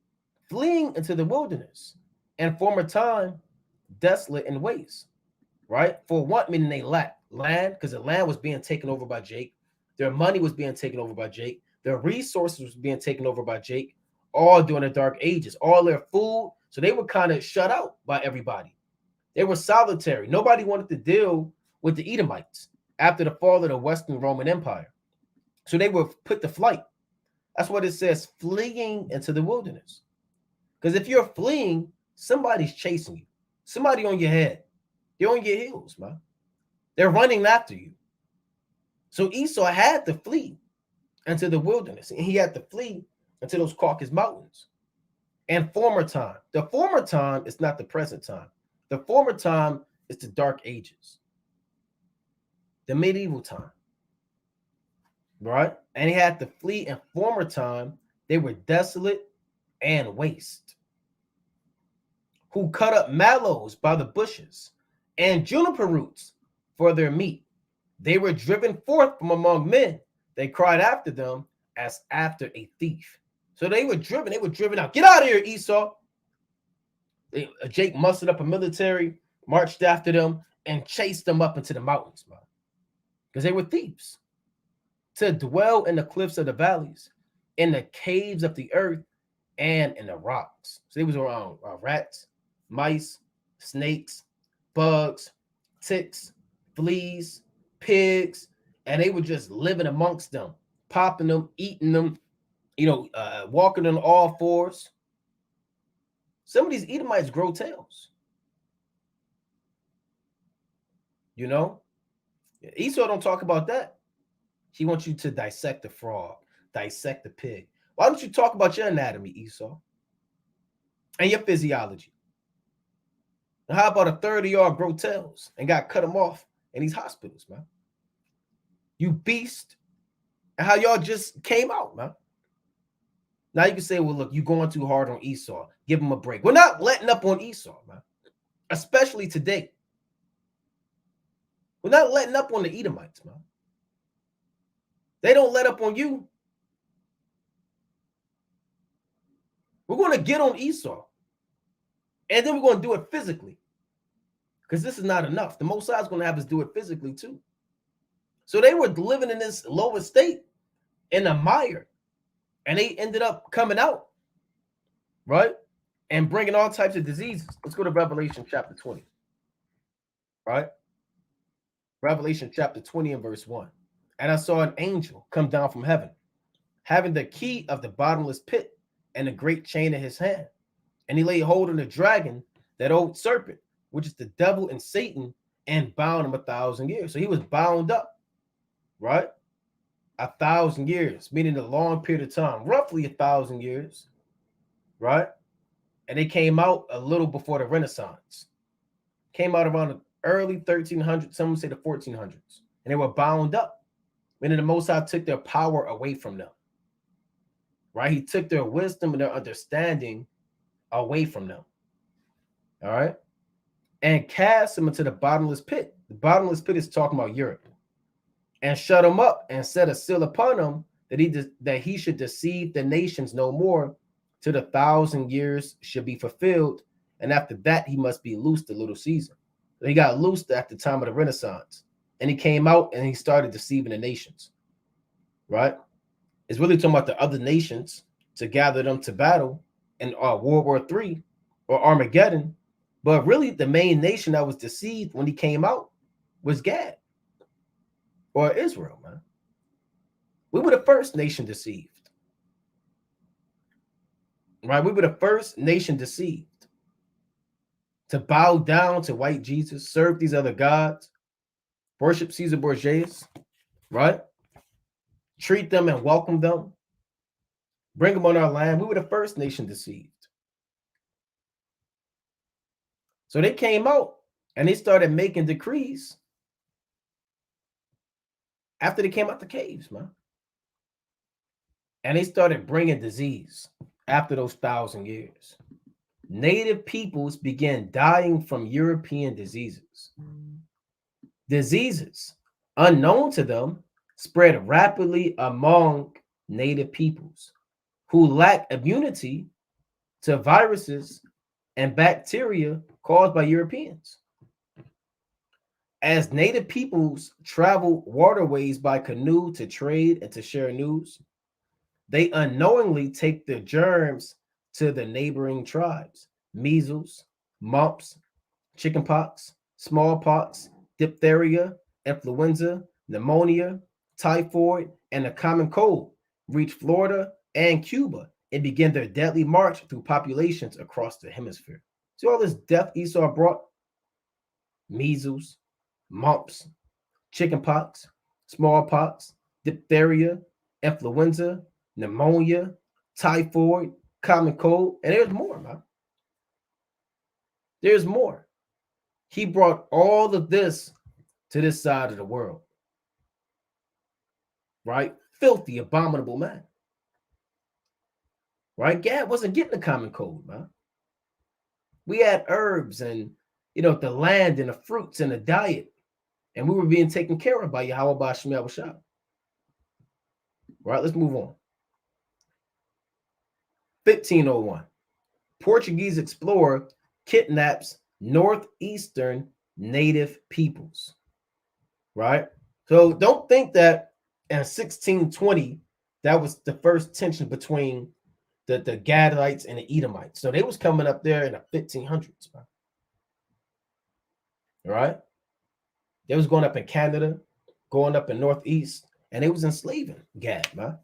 fleeing into the wilderness, and former time, desolate and waste. Right? For what? Meaning they lacked land, because the land was being taken over by Jake. Their money was being taken over by Jake. Their resources was being taken over by Jake, all during the dark ages. All their food. So they were kind of shut out by everybody. They were solitary. Nobody wanted to deal with the Edomites after the fall of the Western Roman Empire. So they were put to flight. That's what it says, fleeing into the wilderness. Because if you're fleeing, somebody's chasing you. Somebody on your head. They're on your heels, man. They're running after you. So Esau had to flee into the wilderness. And he had to flee into those Caucasus Mountains. And former time. The former time is not the present time. The former time is the dark ages. The medieval time. Right? And he had to flee in former time. They were desolate and waste. Who cut up mallows by the bushes and juniper roots for their meat. They were driven forth from among men. They cried after them as after a thief. So they were driven out. Get out of here, Esau. Jake mustered up a military, marched after them, and chased them up into the mountains, man. Because they were thieves. To dwell in the cliffs of the valleys, in the caves of the earth, and in the rocks. So they was around rats, mice, snakes, bugs, ticks, fleas, pigs, and they were just living amongst them, popping them, eating them, walking on all fours. Some of these Edomites grow tails. Esau don't talk about that. He wants you to dissect the frog, dissect the pig. Why don't you talk about your anatomy, Esau, and your physiology? And how about a third of y'all grow tails and got cut them off in these hospitals, man? You beast. And how y'all just came out, man. Now you can say, well, look, you're going too hard on Esau. Give him a break. We're not letting up on Esau, man. Especially today. We're not letting up on the Edomites, man. They don't let up on you. We're going to get on Esau. And then we're going to do it physically. Because this is not enough. The Most High is going to have us do it physically too. So they were living in this lower state in a mire, and they ended up coming out, right? And bringing all types of diseases. Let's go to Revelation chapter 20, right? Revelation chapter 20 and verse 1. And I saw an angel come down from heaven, having the key of the bottomless pit and a great chain in his hand. And he laid hold on the dragon, that old serpent, which is the devil and Satan, and bound him 1,000 years. So he was bound up, right? 1,000 years, meaning a long period of time, roughly 1,000 years, right? And they came out a little before the Renaissance. Came out around the early 1300s, some say the 1400s, and they were bound up. Meaning the Most High took their power away from them, right? He took their wisdom and their understanding away from them, all right? And cast them into the bottomless pit. The bottomless pit is talking about Europe. And shut them up and set a seal upon them that he should deceive the nations no more till the 1,000 years should be fulfilled. And after that, he must be loosed a little season. So he got loosed at the time of the Renaissance. And he came out and he started deceiving the nations, right? It's really talking about the other nations to gather them to battle in World War III or Armageddon. But really, the main nation that was deceived when he came out was Gad or Israel, man. We were the first nation deceived, right? We were the first nation deceived to bow down to white Jesus, serve these other gods, worship Caesar Borgias, right? Treat them and welcome them, bring them on our land. We were the first nation deceived. So they came out and they started making decrees after they came out the caves, man. And they started bringing disease after those 1,000 years. Native peoples began dying from European diseases. Diseases unknown to them spread rapidly among native peoples who lack immunity to viruses and bacteria caused by Europeans. As native peoples travel waterways by canoe to trade and to share news, they unknowingly take the germs to the neighboring tribes. Measles, mumps, chickenpox, smallpox, diphtheria, influenza, pneumonia, typhoid, and the common cold reach Florida and Cuba and begin their deadly march through populations across the hemisphere. See all this death Esau brought? Measles, mumps, chickenpox, smallpox, diphtheria, influenza, pneumonia, typhoid, common cold, and there's more, man. There's more. He brought all of this to this side of the world, right? Filthy, abominable man, right? Gad wasn't getting the common cold, man. We had herbs and, the land and the fruits and the diet, and we were being taken care of by Yahweh Ba'ashem Yahushua. Right, let's move on. 1501. Portuguese explorer kidnaps northeastern native peoples. Right? So don't think that in 1620 that was the first tension between the Gadites and the Edomites. So they was coming up there in the 1500s. Man. Right? They was going up in Canada, going up in Northeast, and they was enslaving Gad, man.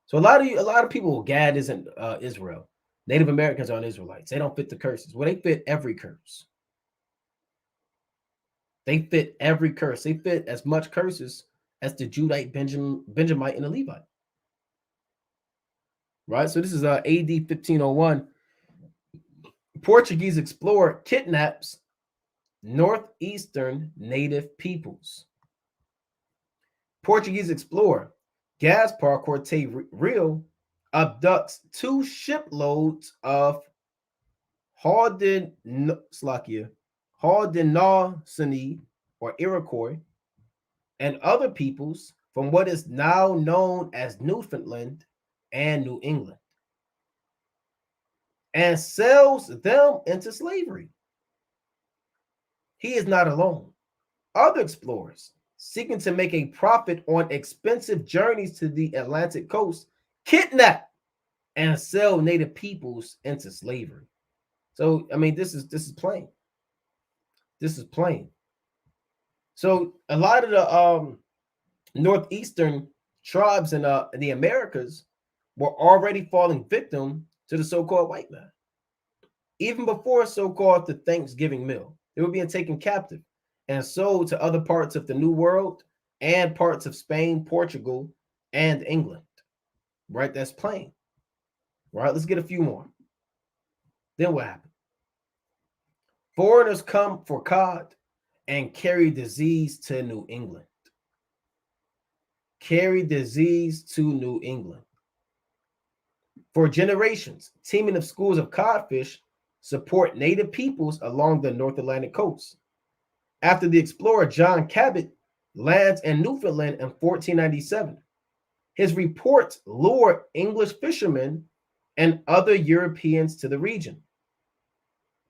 So a lot of people, Gad isn't Israel. Native Americans aren't Israelites. They don't fit the curses. Well, they fit every curse. They fit every curse. They fit as much curses as the Judite, Benjamite, and the Levite. Right? So this is AD 1501. Portuguese explorer kidnaps northeastern native peoples. Portuguese explorer Gaspar Corte Real abducts 2 shiploads of Haudenosaunee or Iroquois and other peoples from what is now known as Newfoundland and New England and sells them into slavery. He is not alone. Other explorers seeking to make a profit on expensive journeys to the Atlantic coast, kidnap and sell native peoples into slavery. So, I mean, this is plain. This is plain. So, a lot of the northeastern tribes in the Americas were already falling victim to the so-called white man. Even before so-called the Thanksgiving meal, they were being taken captive and sold to other parts of the New World and parts of Spain, Portugal, and England. Right? That's plain. Right? Let's get a few more. Then what happened? Foreigners come for cod and carry disease to New England. Carry disease to New England. For generations, teeming of schools of codfish support native peoples along the North Atlantic coast. After the explorer John Cabot lands in Newfoundland in 1497, his reports lured English fishermen and other Europeans to the region.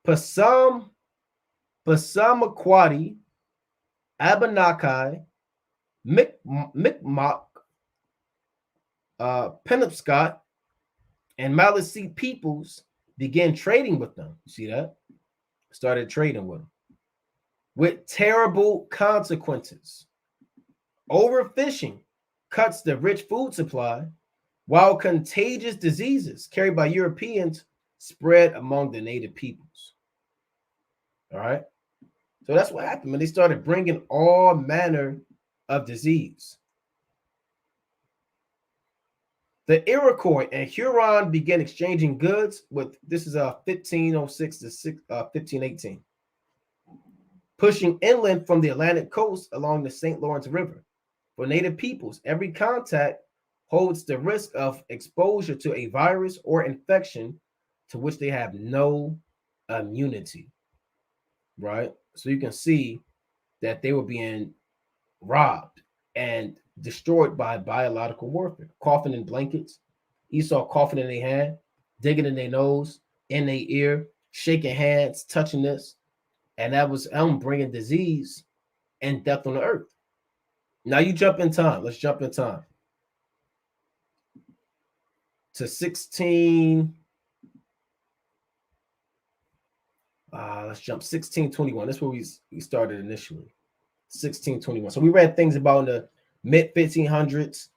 Passamaquoddy, Abenaki, Mi'kmaq, Penobscot, and Maliseet peoples began trading with them. You see that? Started trading with them. With terrible consequences. Overfishing cuts the rich food supply, while contagious diseases carried by Europeans spread among the native peoples. All right? So that's what happened when they started bringing all manner of disease. The Iroquois and Huron began exchanging goods with, this is 1506 to 1518, pushing inland from the Atlantic coast along the St. Lawrence River. For native peoples, every contact holds the risk of exposure to a virus or infection to which they have no immunity, right? So you can see that they were being robbed and destroyed by biological warfare. Coughing in blankets. Esau coughing in their hand, digging in their nose, in their ear, shaking hands, touching this. And that was bringing disease and death on the earth. Now you jump in time. Let's jump in time to 16. Let's jump 1621. That's where we started initially. 1621. So we read things about in the mid 1500s,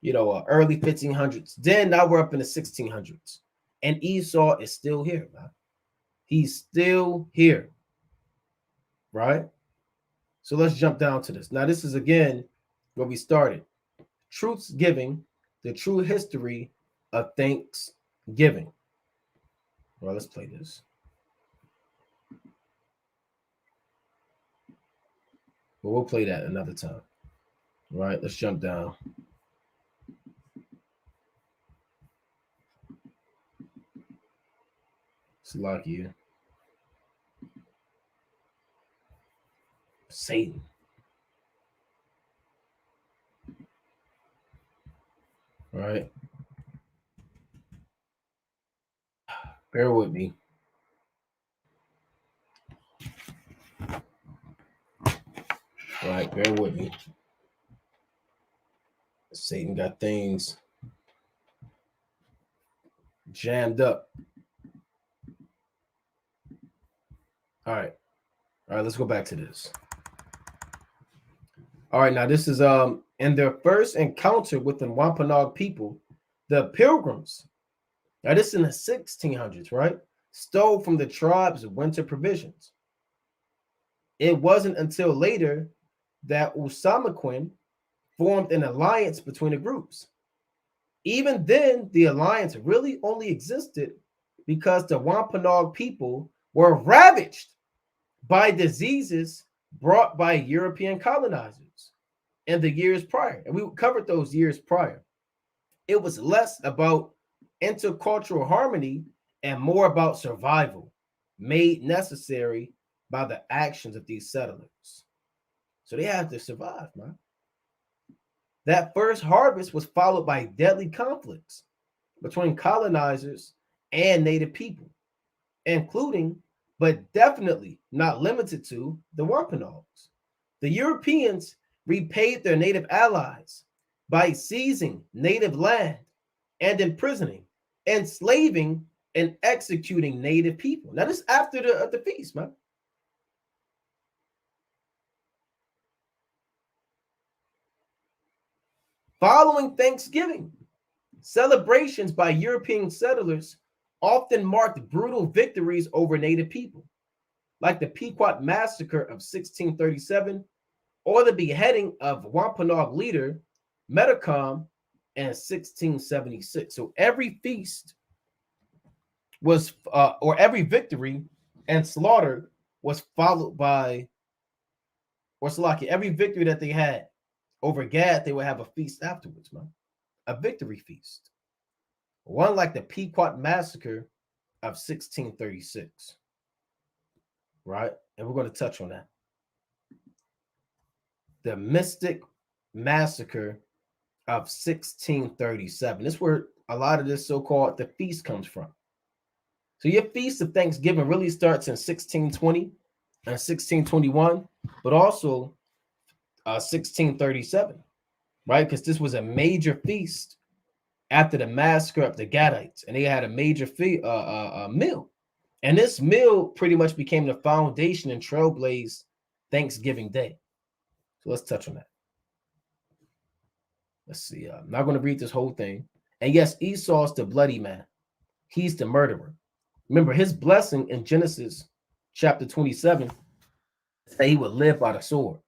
early 1500s. Then now we're up in the 1600s, and Esau is still here, man. He's still here, right? So let's jump down to this. Now this is again where we started. Truth's giving, the true history of Thanksgiving. Well, let's play this. But we'll play that another time. All right, let's jump down. Salakia. Satan. All right. Bear with me. All right, bear with me. Satan got things jammed up. All right, let's go back to this. All right, now this is in their first encounter with the Wampanoag people, the Pilgrims. Now this is in the 1600s, right? Stole from the tribes winter provisions. It wasn't until later that Usamaquin formed an alliance between the groups. Even then, the alliance really only existed because the Wampanoag people were ravaged by diseases brought by European colonizers in the years prior. And we covered those years prior. It was less about intercultural harmony and more about survival made necessary by the actions of these settlers. So they had to survive, man. That first harvest was followed by deadly conflicts between colonizers and native people, including, but definitely not limited to, the Wampanoags. The Europeans repaid their native allies by seizing native land and imprisoning, enslaving, and executing native people. Now, this is after the feast, man. Following Thanksgiving, celebrations by European settlers often marked brutal victories over native people, like the Pequot Massacre of 1637 or the beheading of Wampanoag leader Metacom in 1676. So every feast was, or every victory and slaughter was followed by, or Salaki, every victory that they had over Gad, they would have a feast afterwards, man. A victory feast. One like the Pequot Massacre of 1636, right? And we're going to touch on that. The Mystic Massacre of 1637. This is where a lot of this so-called the feast comes from. So your feast of Thanksgiving really starts in 1620 and 1621, but also 1637, right? Because this was a major feast after the massacre of the Gadites, and they had a major meal. And this meal pretty much became the foundation and trailblazed Thanksgiving Day. So let's touch on that. Let's see. I'm not going to read this whole thing. And yes, Esau's the bloody man. He's the murderer. Remember, his blessing in Genesis chapter 27 said he would live by the sword,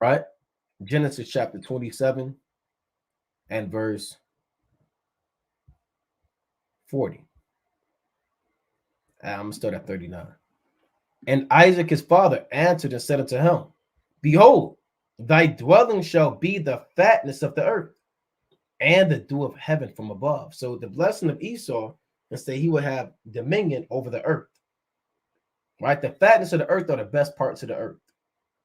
right? Genesis chapter 27 and verse 40. I'm going to start at 39. And Isaac his father answered and said unto him, Behold, thy dwelling shall be the fatness of the earth and the dew of heaven from above. So the blessing of Esau is that he would have dominion over the earth, right? The fatness of the earth are the best parts of the earth.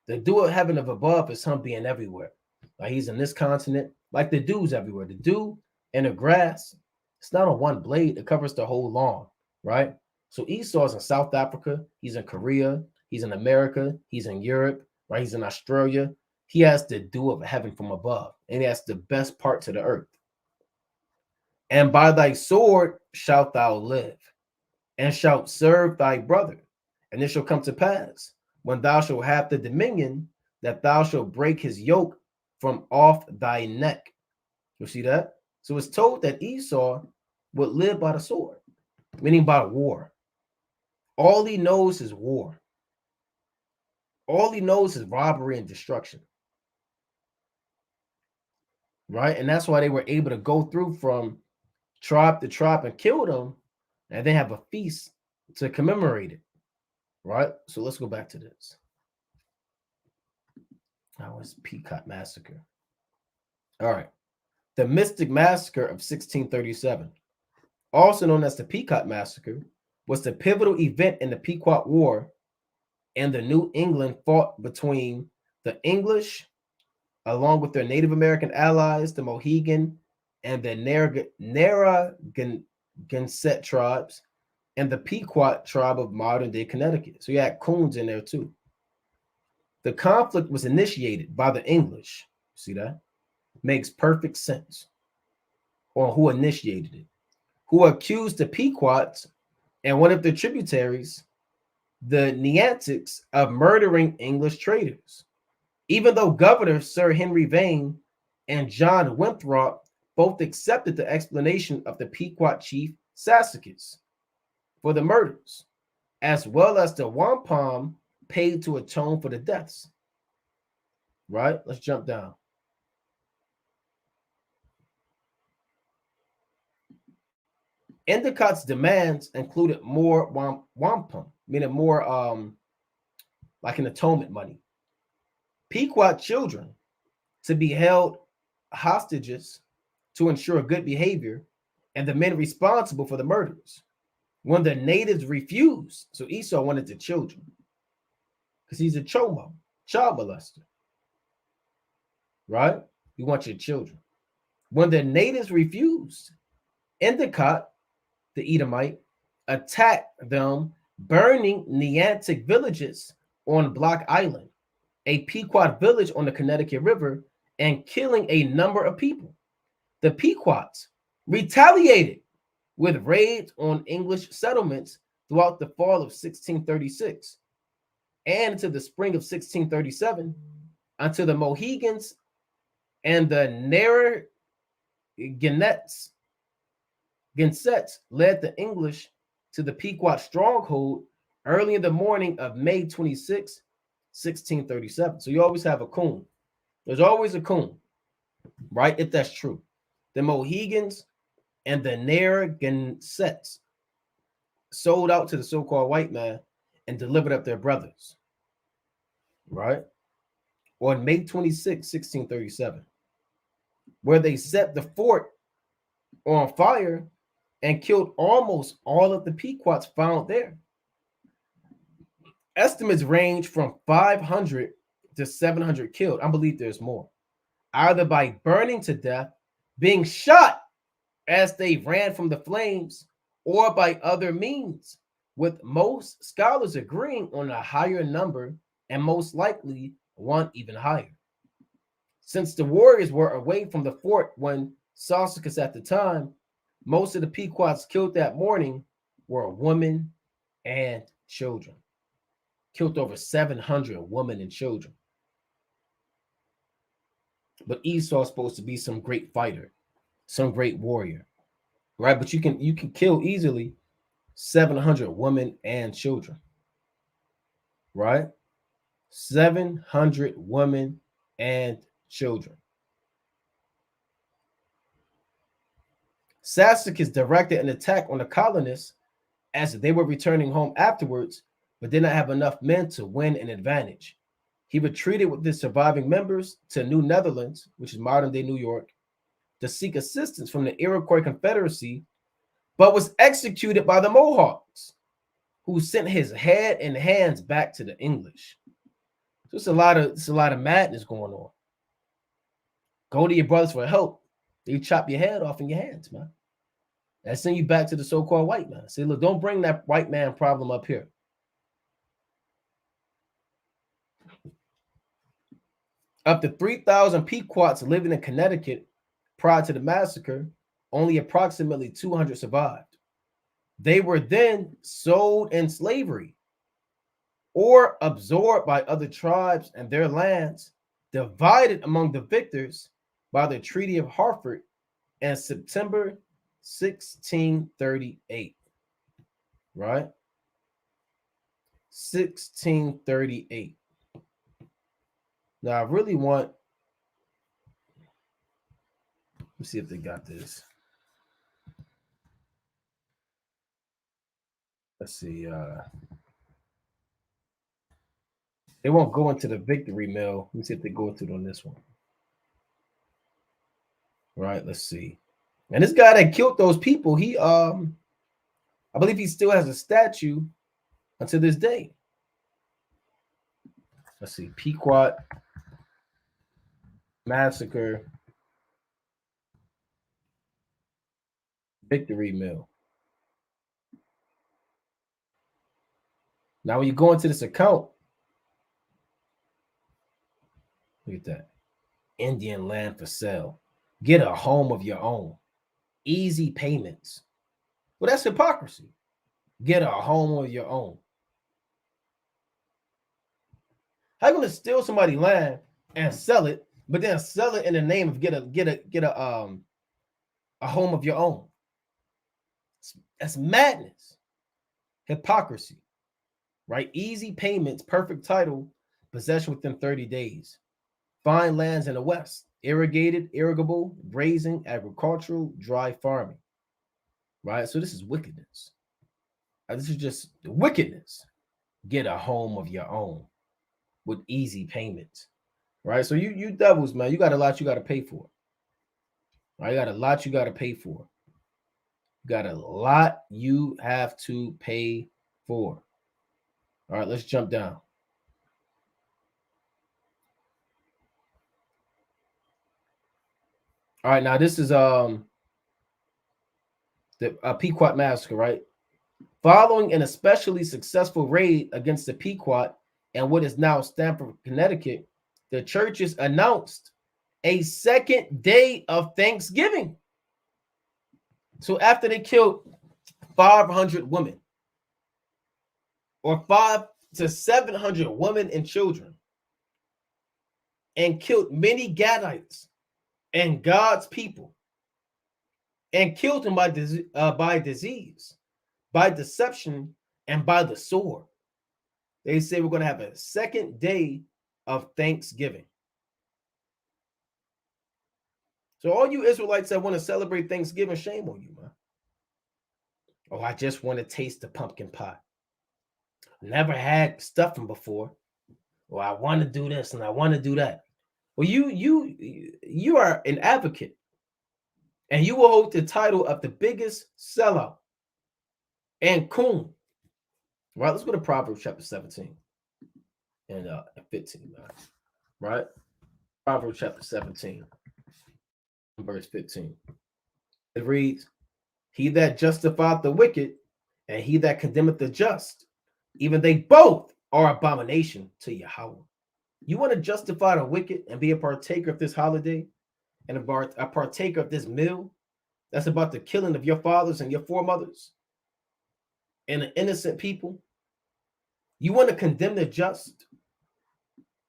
The dew of heaven of above is him being everywhere. Like he's in this continent, like the dew's everywhere. The dew and the grass, it's not on one blade. It covers the whole lawn, right? So Esau's in South Africa. He's in Korea. He's in America. He's in Europe, right? He's in Australia. He has the dew of heaven from above, and he has the best parts of the earth. And by thy sword shalt thou live, and shalt serve thy brother. And it shall come to pass, when thou shalt have the dominion, that thou shalt break his yoke from off thy neck. You see that? So it's told that Esau would live by the sword, meaning by war. All he knows is war. All he knows is robbery and destruction. Right? And that's why they were able to go through from tribe to tribe and kill them, and they have a feast to commemorate it. Right? So let's go back to this. That was Pequot Massacre. All right. The Mystic Massacre of 1637, also known as the Pequot Massacre, was the pivotal event in the Pequot War and the New England fought between the English, along with their Native American allies, the Mohegan and the Narragansett tribes, and the Pequot tribe of modern-day Connecticut. So you had Coons in there too. The conflict was initiated by the English. See that? Makes perfect sense. On who initiated it. Who accused the Pequots and one of their tributaries, the Niantics, of murdering English traders. Even though Governor Sir Henry Vane and John Winthrop both accepted the explanation of the Pequot chief Sassacus for the murders, as well as the wampum paid to atone for the deaths. Right? Let's jump down. Endicott's demands included more wampum, meaning more like an atonement money. Pequot children to be held hostages to ensure good behavior, and the men responsible for the murders. When the natives refused, so Esau wanted the children because he's a chomo, child molester, right? You want your children. When the natives refused, Endicott, the Edomite, attacked them, burning Niantic villages on Block Island a Pequot village on the Connecticut River and killing a number of people. The Pequots retaliated with raids on English settlements throughout the fall of 1636 and into the spring of 1637 until the Mohegans and the Narragansetts led the English to the Pequot stronghold early in the morning of May 26, 1637. So you always have a coon. There's always a coon, right? If that's true. The Mohegans and the Narragansetts sold out to the so-called white man and delivered up their brothers, right? On May 26, 1637, where they set the fort on fire and killed almost all of the Pequots found there. Estimates range from 500 to 700 killed. I believe there's more, either by burning to death, being shot as they ran from the flames, or by other means, with most scholars agreeing on a higher number and most likely one even higher. Since the warriors were away from the fort when Saucicus at the time, most of the Pequots killed that morning were women and children. Killed over 700 women and children. But Esau's supposed to be some great fighter, some great warrior, right? But you can kill easily 700 women and children, right? 700 women and children. Saucicus directed an attack on the colonists as they were returning home afterwards, but did not have enough men to win an advantage. He retreated with the surviving members to New Netherlands, which is modern-day New York, to seek assistance from the Iroquois Confederacy, but was executed by the Mohawks, who sent his head and hands back to the English. So it's a lot of madness going on. Go to your brothers for help. They chop your head off in your hands, man. That send you back to the so-called white man. Say, look, don't bring that white man problem up here. Up to 3,000 Pequots living in Connecticut prior to the massacre, only approximately 200 survived. They were then sold in slavery or absorbed by other tribes and their lands, divided among the victors by the Treaty of Hartford in September 1638, right? 1638. Now, I really want, let me see if they got this. Let's see. They won't go into the victory mill. Let me see if they go into it on this one. Right, let's see. And this guy that killed those people, he I believe he still has a statue until this day. Let's see, Pequot Massacre Victory Mill. Now, when you go into this account, look at that. Indian land for sale. Get a home of your own. Easy payments. Well, that's hypocrisy. Get a home of your own. How are you going to steal somebody's land and sell it, but then sell it in the name of get a home of your own? That's madness. Hypocrisy. Right? Easy payments, perfect title, possession within 30 days. Fine lands in the West. Irrigated, irrigable, grazing, agricultural, dry farming. Right? So this is wickedness. This is just wickedness. Get a home of your own with easy payments. Right? So you devils, man, you got a lot you got to pay for. Right? You got a lot you got to pay for. You got a lot you have to pay for. All right, let's jump down. All right, now this is the Pequot Massacre, right? Following an especially successful raid against the Pequot and what is now Stamford, Connecticut, the churches announced a second day of Thanksgiving. So after they killed 500 women, or 500 to 700 women and children, and killed many Gadites and God's people, and killed them by disease, by deception, and by the sword. They say we're going to have a second day of Thanksgiving. So all you Israelites that want to celebrate Thanksgiving, shame on you, man. Oh, I just want to taste the pumpkin pie. Never had stuffing before. Well, I want to do this and I want to do that. Well, you are an advocate, and you will hold the title of the biggest sellout and coon. Right? Let's go to Proverbs chapter 17 and 15, man. Right? Proverbs chapter 17, verse 15. It reads, "He that justifieth the wicked, and he that condemneth the just, even they both are abomination to Yahweh." You want to justify the wicked and be a partaker of this holiday and a partaker of this meal that's about the killing of your fathers and your foremothers and the innocent people? You want to condemn the just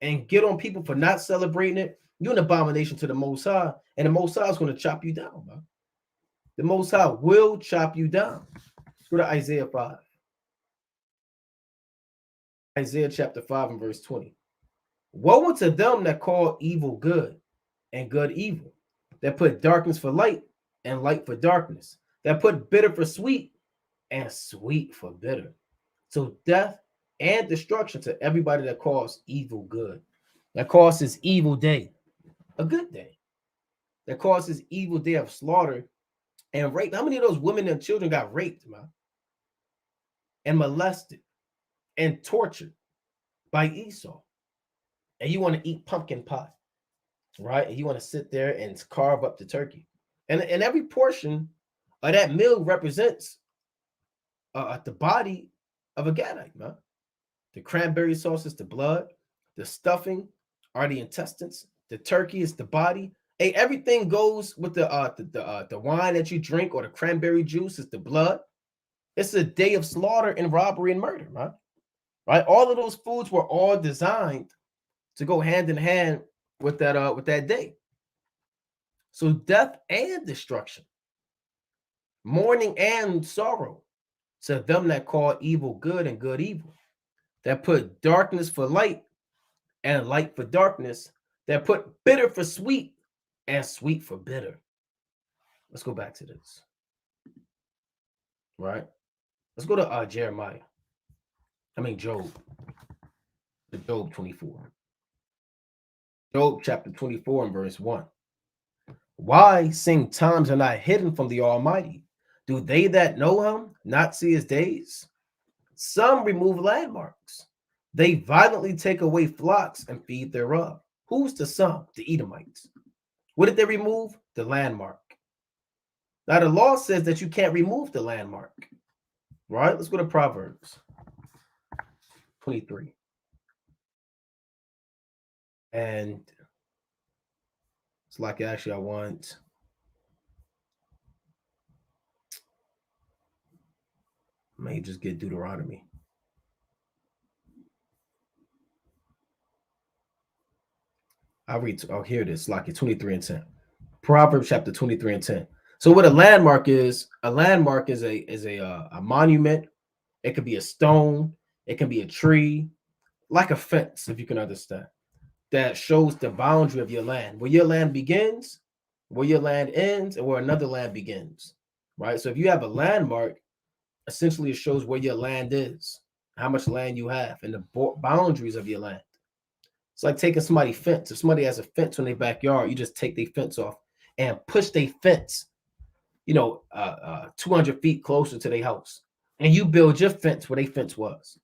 and get on people for not celebrating it? You're an abomination to the Most High, and the Most High is going to chop you down, man. The Most High will chop you down. Let's go to Isaiah 5. Isaiah chapter 5 and verse 20. "Woe unto them that call evil good and good evil, that put darkness for light and light for darkness, that put bitter for sweet and sweet for bitter." So death and destruction to everybody that calls evil good, that calls this evil day a good day, that calls this evil day of slaughter and rape. How many of those women and children got raped, man, and molested and tortured by Esau? And you want to eat pumpkin pie, right? And you want to sit there and carve up the turkey. And every portion of that meal represents the body of a Gadite, man. The cranberry sauce is the blood. The stuffing are the intestines. The turkey is the body. Hey, everything goes with the wine that you drink, or the cranberry juice is the blood. It's a day of slaughter and robbery and murder, man. Right? All of those foods were all designed to go hand in hand with that day. So death and destruction, mourning and sorrow to them that call evil good and good evil, that put darkness for light and light for darkness, that put bitter for sweet and sweet for bitter. Let's go back to this. Right? Let's go to Job. Job 24. Job chapter 24 and verse 1. "Why sing times are not hidden from the Almighty? Do they that know him not see his days? Some remove landmarks. They violently take away flocks and feed thereof." Who's the some? The Edomites. What did they remove? The landmark. Now the law says that you can't remove the landmark. Right? Let's go to Proverbs 23. And it's like, actually, I may just get Deuteronomy. I'll read. Oh, here it is. Like 23 and 10. Proverbs chapter 23 and 10. So what a landmark is a monument. It could be a stone. It can be a tree, like a fence, if you can understand, that shows the boundary of your land, where your land begins, where your land ends, and where another land begins, right? So if you have a landmark, essentially it shows where your land is, how much land you have, and the boundaries of your land. It's like taking somebody's fence. If somebody has a fence in their backyard, you just take their fence off and push their fence, 200 feet closer to their house, and you build your fence where their fence was.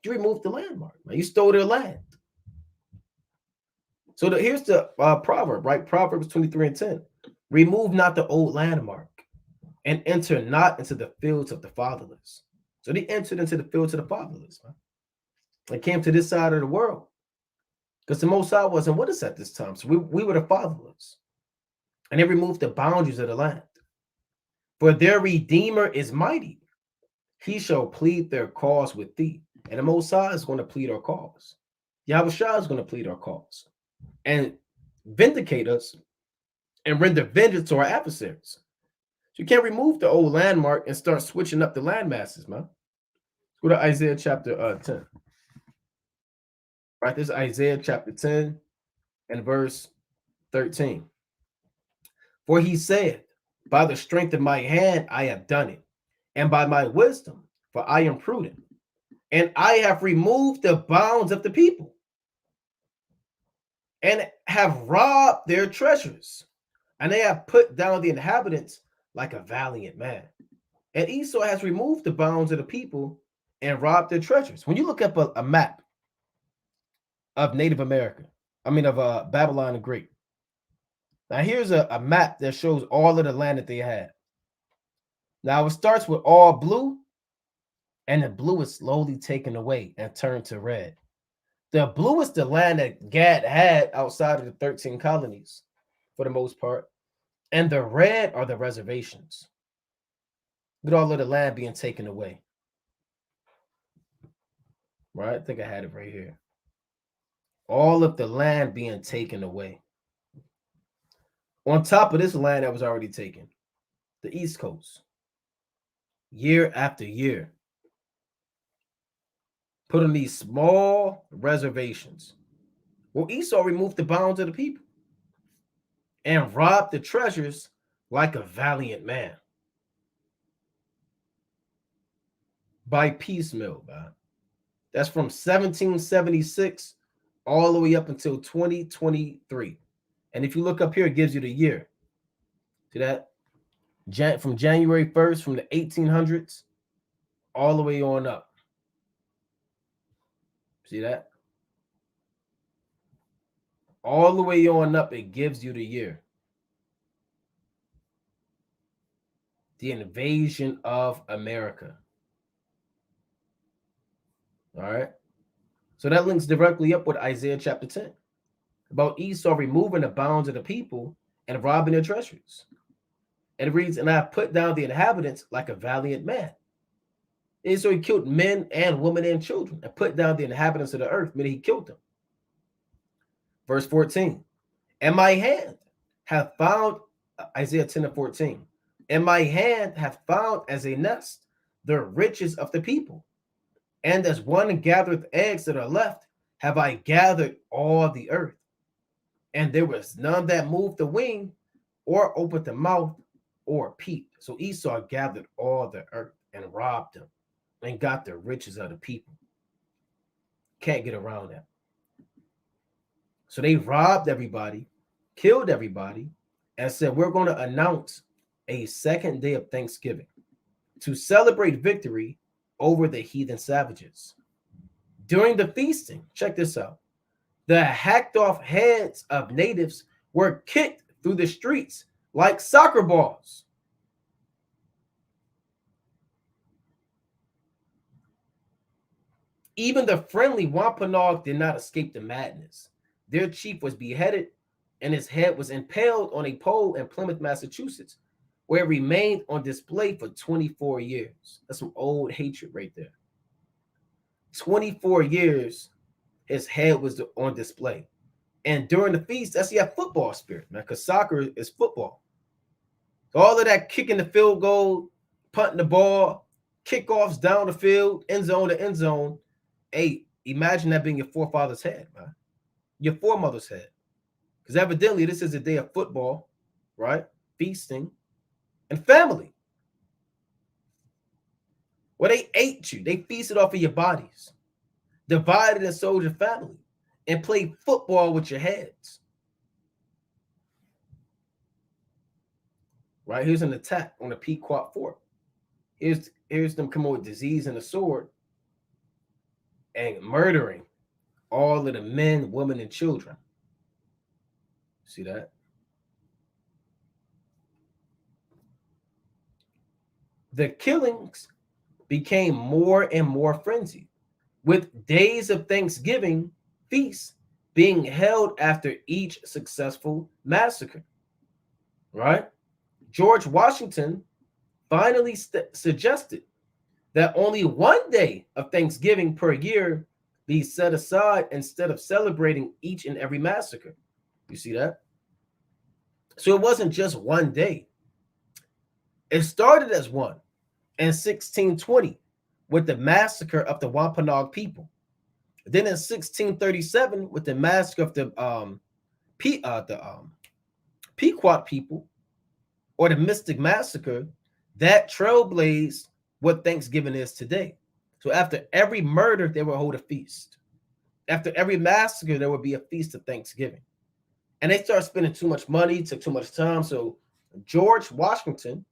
You removed the landmark, man. You stole their land. So here's the proverb, right? Proverbs 23 and 10. "Remove not the old landmark, and enter not into the fields of the fatherless." So they entered into the fields of the fatherless, man. It came to this side of the world because the Most High wasn't with us at this time. So we were the fatherless. And they removed the boundaries of the land. For their Redeemer is mighty. He shall plead their cause with thee. And the Most High is going to plead our cause. Yahushua is going to plead our cause and vindicate us and render vengeance to our adversaries. So you can't remove the old landmark and start switching up the land masses, man. Go to Isaiah chapter 10. Right, this is Isaiah chapter 10 and verse 13. For he said, by the strength of my hand I have done it, and by my wisdom, for I am prudent, and I have removed the bounds of the people, and have robbed their treasures, and they have put down the inhabitants like a valiant man. And Esau has removed the bounds of the people and robbed their treasures. When you look up a map of Native America, of Babylon the Great. Now here's a map that shows all of the land that they had. Now it starts with all blue, and the blue is slowly taken away and turned to red. The blue is the land that Gad had outside of the 13 colonies for the most part. And the red are the reservations. Look at all of the land being taken away. Right? I think I had it right here. All of the land being taken away. On top of this land that was already taken, the East Coast, year after year, put on these small reservations. Well, Esau removed the bounds of the people and robbed the treasures like a valiant man. By piecemeal, man. That's from 1776 all the way up until 2023. And if you look up here, it gives you the year. See that? From January 1st, from the 1800s, all the way on up. See that? All the way on up, it gives you the year. The invasion of America. All right. So that links directly up with Isaiah chapter 10 about Esau removing the bounds of the people and robbing their treasures. And it reads, and I have put down the inhabitants like a valiant man. And so he killed men and women and children and put down the inhabitants of the earth, meaning he killed them. Verse 14, and my hand hath found, Isaiah 10 and 14, and my hand hath found as a nest the riches of the people. And as one gathereth eggs that are left, have I gathered all the earth. And there was none that moved the wing or opened the mouth or peeped. So Esau gathered all the earth and robbed them and got the riches of the people. Can't get around that. So they robbed everybody, killed everybody, and said, we're going to announce a second day of Thanksgiving to celebrate victory over the heathen savages. During the feasting, check this out, the hacked off heads of natives were kicked through the streets like soccer balls. Even the friendly Wampanoag did not escape the madness. Their chief was beheaded, and his head was impaled on a pole in Plymouth, Massachusetts, where it remained on display for 24 years. That's some old hatred right there. 24 years, his head was on display. And during the feast, that's the football spirit, man, because soccer is football. All of that kicking the field goal, punting the ball, kickoffs down the field, end zone to end zone. Hey, imagine that being your forefather's head, man. Your foremother's head. Because evidently this is a day of football, right? Feasting and family. Where they ate you. They feasted off of your bodies. Divided and sold your family. And played football with your heads. Right? Here's an attack on the Pequot Fort. Here's them coming with disease and a sword and murdering all of the men, women, and children. See that? The killings became more and more frenzied. with days of Thanksgiving feasts being held after each successful massacre, right? George Washington finally suggested that only one day of Thanksgiving per year be set aside instead of celebrating each and every massacre. You see that? So it wasn't just one day. It started as one in 1620 with the massacre of the Wampanoag people. Then in 1637 with the massacre of the Pequot people, or the Mystic Massacre, that trailblazed what Thanksgiving is today. So after every murder, they would hold a feast. After every massacre, there would be a feast of Thanksgiving. And they started spending too much money, took too much time. So George Washington,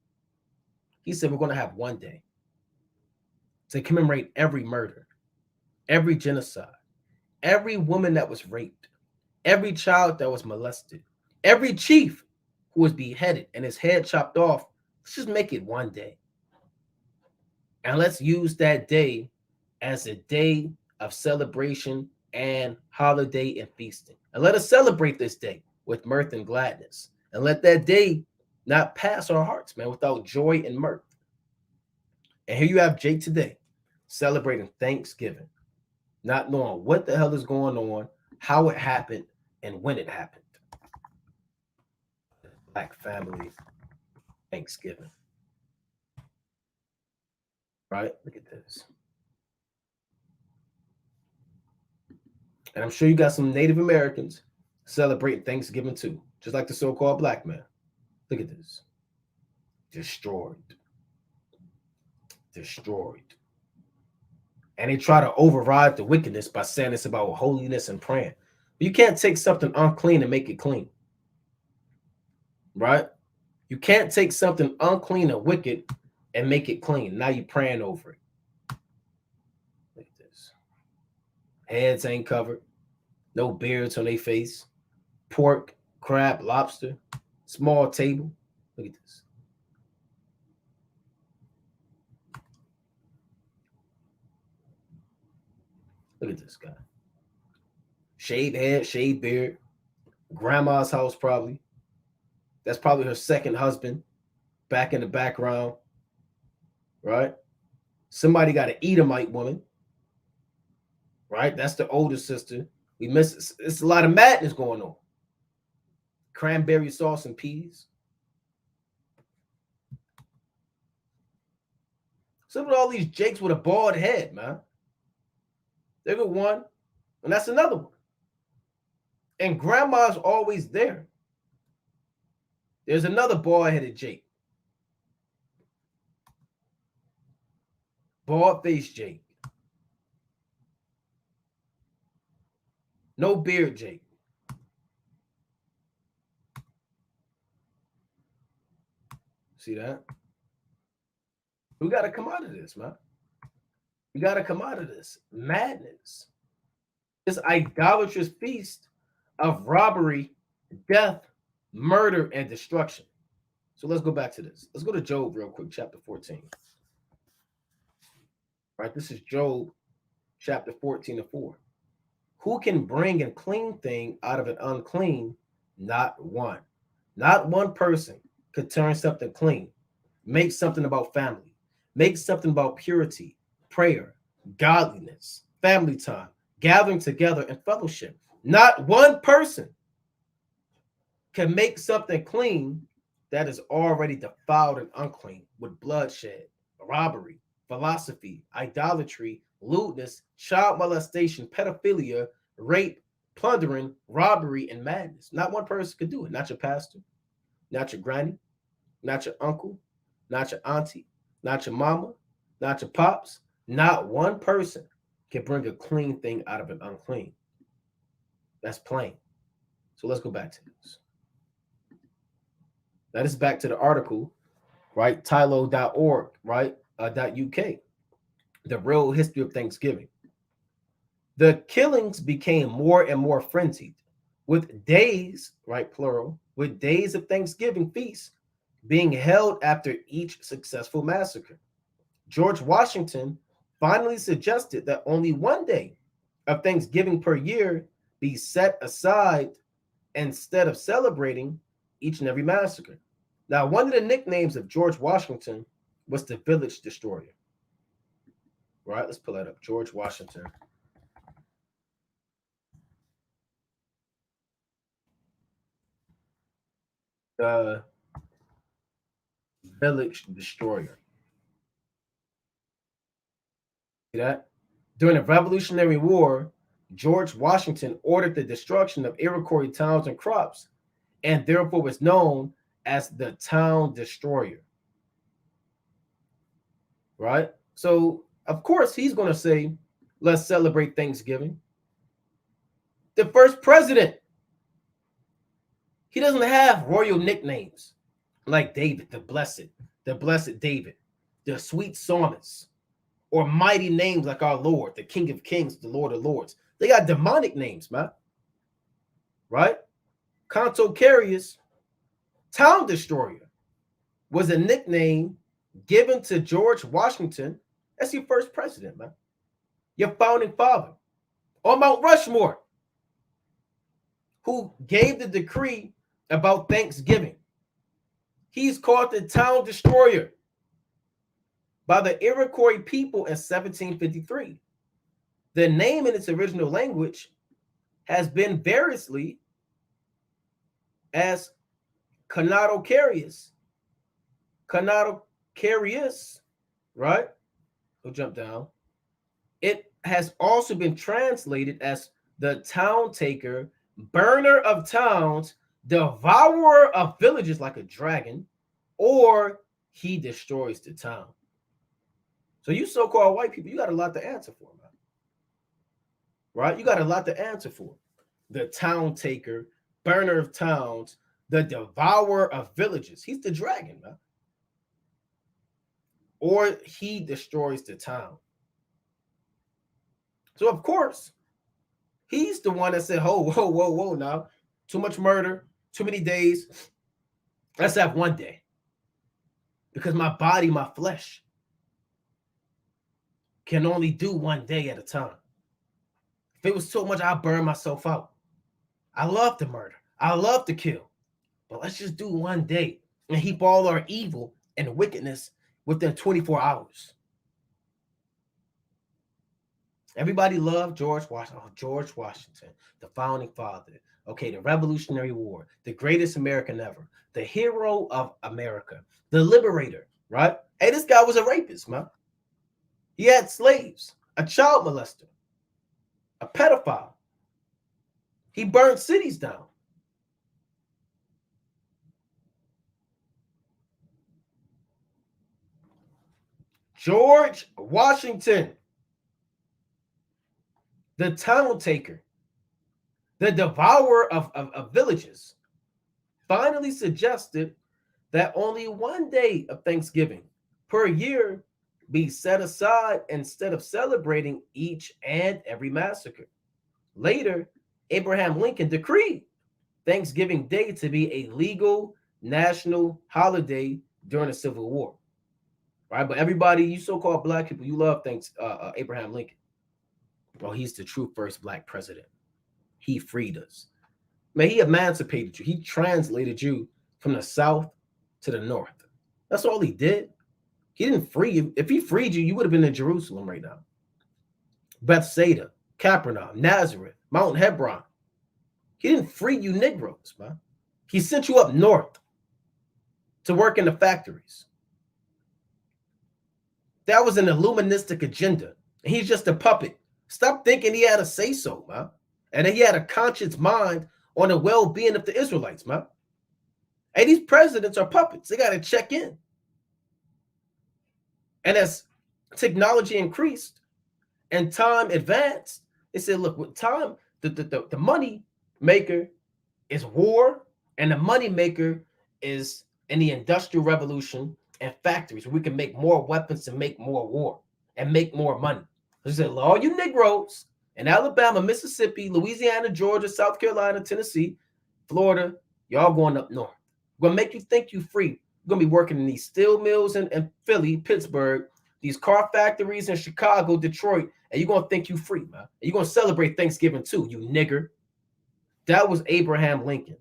he said, we're going to have one day to commemorate every murder, every genocide, every woman that was raped, every child that was molested, every chief who was beheaded and his head chopped off. Let's just make it one day. And let's use that day as a day of celebration and holiday and feasting. And let us celebrate this day with mirth and gladness. And let that day not pass our hearts, man, without joy and mirth. And here you have Jake today celebrating Thanksgiving, not knowing what the hell is going on, how it happened, and when it happened. Black family Thanksgiving. Right? Look at this. And I'm sure you got some Native Americans celebrating Thanksgiving too, just like the so-called black man. Look at this. Destroyed. Destroyed. And they try to override the wickedness by saying it's about holiness and praying. You can't take something unclean and make it clean. Right? You can't take something unclean and wicked and make it clean. Now you're praying over it. Look at this. Heads ain't covered. No beards on their face. Pork, crab, lobster. Small table. Look at this. Look at this guy. Shaved head, shaved beard. Grandma's house probably. That's probably her second husband back in the background. Right? Somebody got an Edomite woman. Right? That's the older sister. We miss it's a lot of madness going on. Cranberry sauce and peas. So look at all these Jakes with a bald head, man. They got one, and that's another one. And grandma's always there. There's another bald-headed Jake. Bald-faced Jake. No beard Jake. See that? We got to come out of this, man. We got to come out of this madness. This idolatrous feast of robbery, death, murder, and destruction. So let's go back to this. Let's go to Job real quick, chapter 14. Right, this is Job chapter 14:4. Who can bring a clean thing out of an unclean? Not one. Not one person could turn something clean, make something about family, make something about purity, prayer, godliness, family time, gathering together and fellowship. Not one person can make something clean that is already defiled and unclean with bloodshed, robbery, philosophy, idolatry, lewdness, child molestation, pedophilia, rape, plundering, robbery, and madness. Not one person could do it. Not your pastor, not your granny, not your uncle, not your auntie, not your mama, not your pops. Not one person can bring a clean thing out of an unclean. That's plain. So let's go back to this. That is back to the article, right? Tylo.org, right? .uk. The real history of Thanksgiving. The killings became more and more frenzied, with days, right, plural, with days of Thanksgiving feasts being held after each successful massacre. George Washington finally suggested that only one day of Thanksgiving per year be set aside instead of celebrating each and every massacre. Now, one of the nicknames of George Washington was the Village Destroyer. Right? Let's pull that up. George Washington. The Village Destroyer. See that? During the Revolutionary War, George Washington ordered the destruction of Iroquois towns and crops, and therefore was known as the Town Destroyer. Right? So, of course, he's going to say, let's celebrate Thanksgiving. The first president, he doesn't have royal nicknames like David, the blessed David, the sweet psalmist, or mighty names like our Lord, the King of Kings, the Lord of Lords. They got demonic names, man. Right? Carius, Town Destroyer, was a nickname given to George Washington as your first president, man. Your founding father. On Mount Rushmore, who gave the decree about Thanksgiving. He's called the Town Destroyer by the Iroquois people in 1753. The name in its original language has been variously as Carius, right? We'll jump down. It has also been translated as the town taker, burner of towns, devourer of villages like a dragon, or he destroys the town. So you so-called white people, you got a lot to answer for, man. Right? You got a lot to answer for. The town taker, burner of towns, the devourer of villages. He's the dragon, man. Or he destroys the town. So, of course, he's the one that said, whoa, now. Too much murder, too many days. Let's have one day. Because my body, my flesh, can only do one day at a time. If it was too much, I'll burn myself out. I love to murder. I love to kill. But let's just do one day and heap all our evil and wickedness within 24 hours. Everybody loved George Washington. Oh, George Washington, the founding father. Okay, the Revolutionary War, the greatest American ever, the hero of America, the liberator, right? Hey, this guy was a rapist, man. He had slaves, a child molester, a pedophile. He burned cities down. George Washington, the town taker, the devourer of villages, finally suggested that only one day of Thanksgiving per year be set aside instead of celebrating each and every massacre. Later, Abraham Lincoln decreed Thanksgiving Day to be a legal national holiday during the Civil War. Right? But everybody, you so-called black people, you love Abraham Lincoln. Well, he's the true first black president. He freed us. Man, he emancipated you. He translated you from the South to the North. That's all he did. He didn't free you. If he freed you, you would have been in Jerusalem right now. Bethsaida, Capernaum, Nazareth, Mount Hebron. He didn't free you Negroes, man. He sent you up north to work in the factories. That was an illuministic agenda. He's just a puppet. Stop thinking he had a say-so, man. And that he had a conscious mind on the well-being of the Israelites, man. And these presidents are puppets. They got to check in. And as technology increased and time advanced, they said, look, with time, the money maker is war, and the money maker is in the Industrial Revolution and factories where we can make more weapons and make more war and make more money. They said, all you Negroes in Alabama, Mississippi, Louisiana, Georgia, South Carolina, Tennessee, Florida, y'all going up north. We're going to make you think you free. We're going to be working in these steel mills in Philly, Pittsburgh, these car factories in Chicago, Detroit, and you're going to think you free, man. And you're going to celebrate Thanksgiving too, you nigger. That was Abraham Lincoln.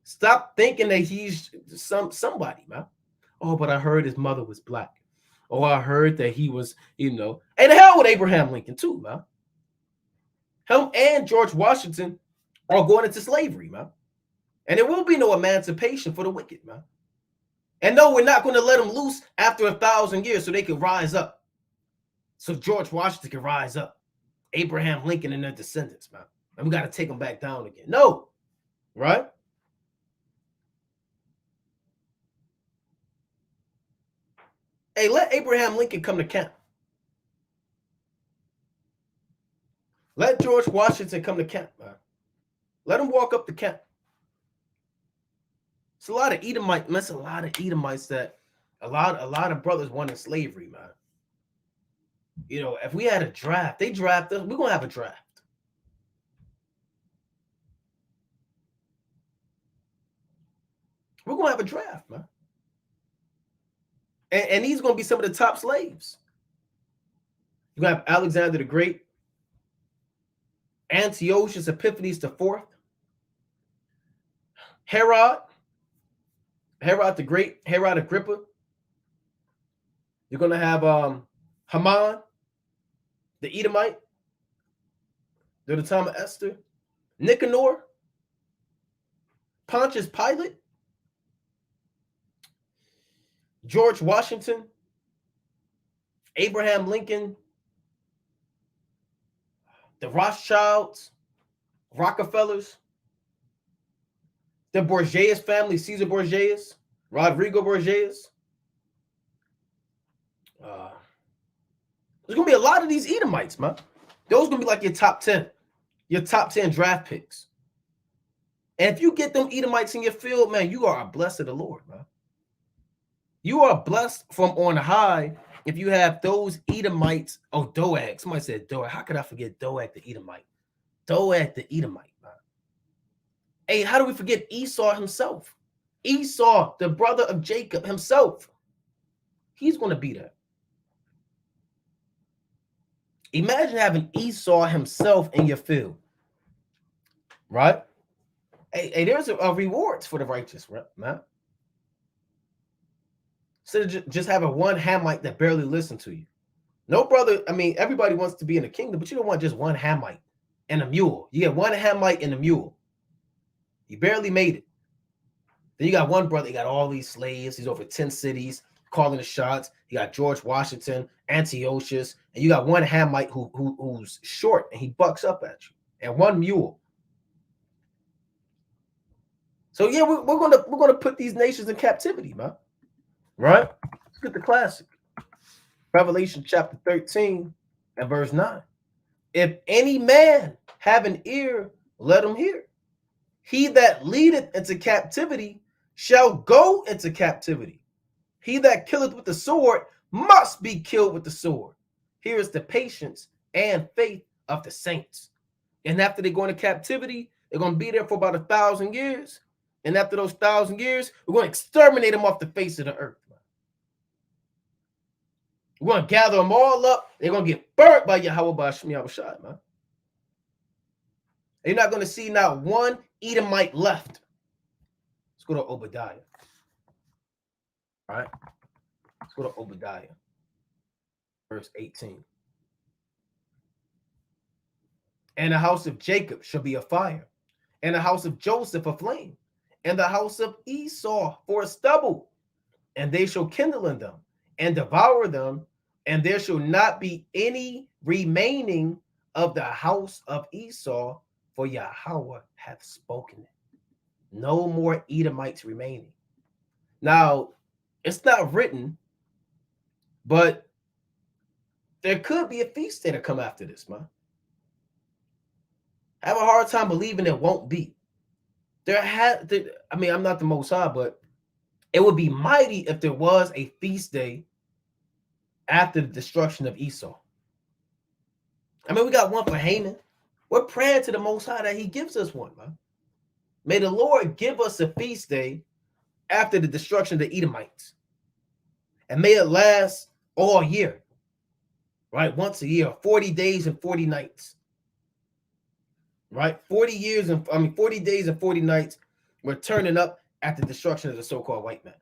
Stop thinking that he's somebody, man. Oh, but I heard his mother was black. Oh, I heard that he was, and the hell with Abraham Lincoln too, man. Him and George Washington are going into slavery, man. And there will be no emancipation for the wicked, man. And no, we're not going to let them loose after 1,000 years so they can rise up. So George Washington can rise up. Abraham Lincoln and their descendants, man. And we got to take them back down again. No, right? Hey, let Abraham Lincoln come to camp. Let George Washington come to camp, man. Let him walk up the camp. It's a lot of Edomites. That's a lot of Edomites that a lot of brothers wanted slavery, man. If we had a draft, they draft us. We're gonna have a draft. We're gonna have a draft, man. And these are gonna be some of the top slaves. You have Alexander the Great, Antiochus Epiphanes IV, Herod the Great, Herod Agrippa. You're going to have Haman, the Edomite, during the time of Esther, Nicanor, Pontius Pilate, George Washington, Abraham Lincoln, the Rothschilds, Rockefellers, the Borgias family, Caesar Borgias, Rodrigo Borgias. There's going to be a lot of these Edomites, man. Those are going to be like your top 10 draft picks. And if you get them Edomites in your field, man, you are blessed of the Lord, man. You are blessed from on high if you have those Edomites. Oh, Doeg. Somebody said Doeg. How could I forget Doeg the Edomite? Doeg the Edomite, man. Hey, how do we forget Esau himself? Esau, the brother of Jacob himself. He's going to be there. Imagine having Esau himself in your field. Right? Hey, there's a rewards for the righteous, man. Instead of just having one Hamite that barely listened to you. No, brother, everybody wants to be in the kingdom, but you don't want just one Hamite and a mule. You get one Hamite and a mule. You barely made it. Then you got one brother, he got all these slaves. He's over 10 cities, calling the shots. You got George Washington, Antiochus, and you got one Hamite who's short and he bucks up at you, and one mule. So yeah, we're gonna put these nations in captivity, man. Right? Let's get the classic. Revelation chapter 13 and verse 9. If any man have an ear, let him hear. He that leadeth into captivity shall go into captivity. He that killeth with the sword must be killed with the sword. Here is the patience and faith of the saints. And after they go into captivity, they're going to be there for about 1,000 years. And after those 1,000 years, we're going to exterminate them off the face of the earth. We're going to gather them all up. They're going to get burnt by Yahweh Ba'Shem Yahushua, man. You're not going to see not one Edomite left. Let's go to Obadiah. All right. Let's go to Obadiah. Verse 18. And the house of Jacob shall be a fire, and the house of Joseph a flame, and the house of Esau for a stubble. And they shall kindle in them and devour them, and there shall not be any remaining of the house of Esau, for Yahweh hath spoken it. No more Edomites remaining. Now, it's not written, but there could be a feast day to come after this, man. I have a hard time believing it won't be. I'm not the Most High, but it would be mighty if there was a feast day after the destruction of Esau. We got one for Haman. We're praying to the Most High that he gives us one, man. May the Lord give us a feast day after the destruction of the Edomites. And may it last all year. right? Once a year, 40 days and 40 nights, right? 40 days and 40 nights, we're turning up at the destruction of the so-called white man.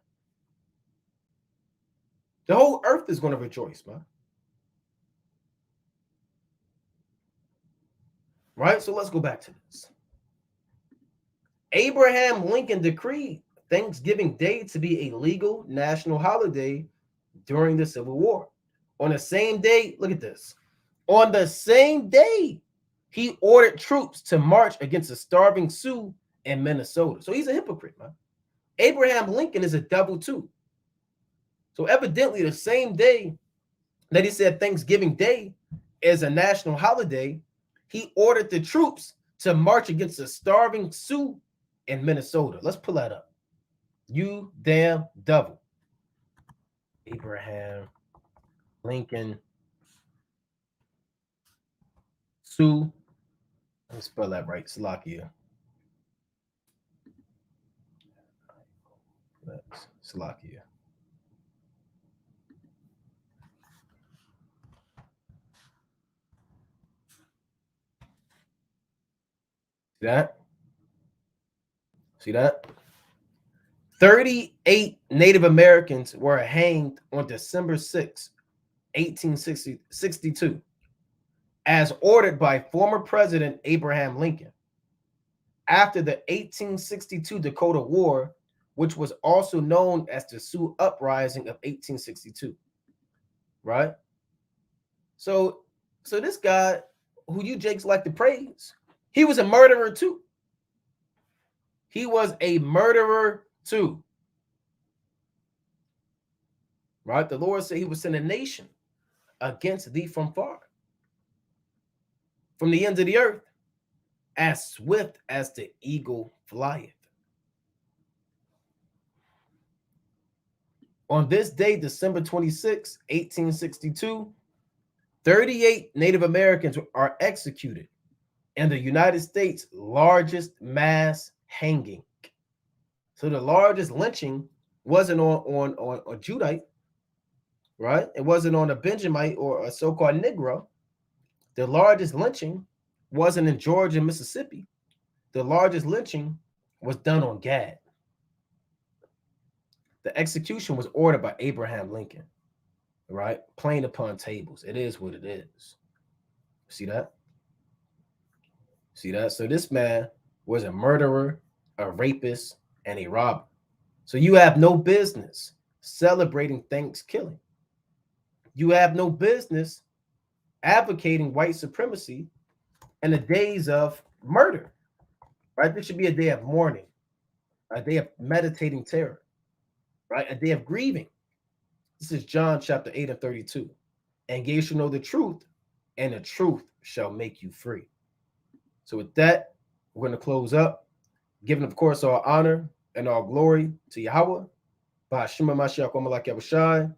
The whole earth is going to rejoice, man. Right? So let's go back to this. Abraham Lincoln decreed Thanksgiving Day to be a legal national holiday during the Civil War. On the same day, look at this. On the same day, he ordered troops to march against the starving Sioux in Minnesota. So he's a hypocrite, man. Abraham Lincoln is a double too. So evidently, the same day that he said Thanksgiving Day is a national holiday, he ordered the troops to march against the starving Sioux in Minnesota. Let's pull that up. You damn devil. Abraham Lincoln Sioux. Let me spell that right. Slovakia. That's Slovakia. See that? See that? 38 Native Americans were hanged on December 6, 1862, as ordered by former President Abraham Lincoln. After the 1862 Dakota War, which was also known as the Sioux Uprising of 1862, right? So this guy, who you Jakes like to praise, he was a murderer too. He was a murderer too. Right? The Lord said he would send a nation against thee from far, from the ends of the earth, as swift as the eagle flieth. On this day, December 26, 1862, 38 Native Americans are executed in the United States' largest mass hanging. So the largest lynching wasn't on a Judite, right? It wasn't on a Benjamite or a so-called Negro. The largest lynching wasn't in Georgia and Mississippi. The largest lynching was done on Gad. The execution was ordered by Abraham Lincoln, right? Plain upon tables. It is what it is. See that? See that? So this man was a murderer, a rapist, and a robber. So you have no business celebrating Thanksgiving. You have no business advocating white supremacy in the days of murder, right? This should be a day of mourning, a day of meditating terror, right? A day of grieving. This is John chapter 8 and 32. And ye shall know the truth, and the truth shall make you free. So with that, we're going to close up, giving, of course, all honor and all glory to Yahweh. Ba'ashima Mashiach Wamalak Yahushai.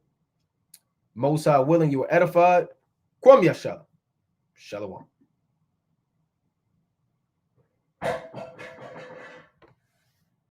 Most High willing, you are edified. Kwam Yashala. Shalom.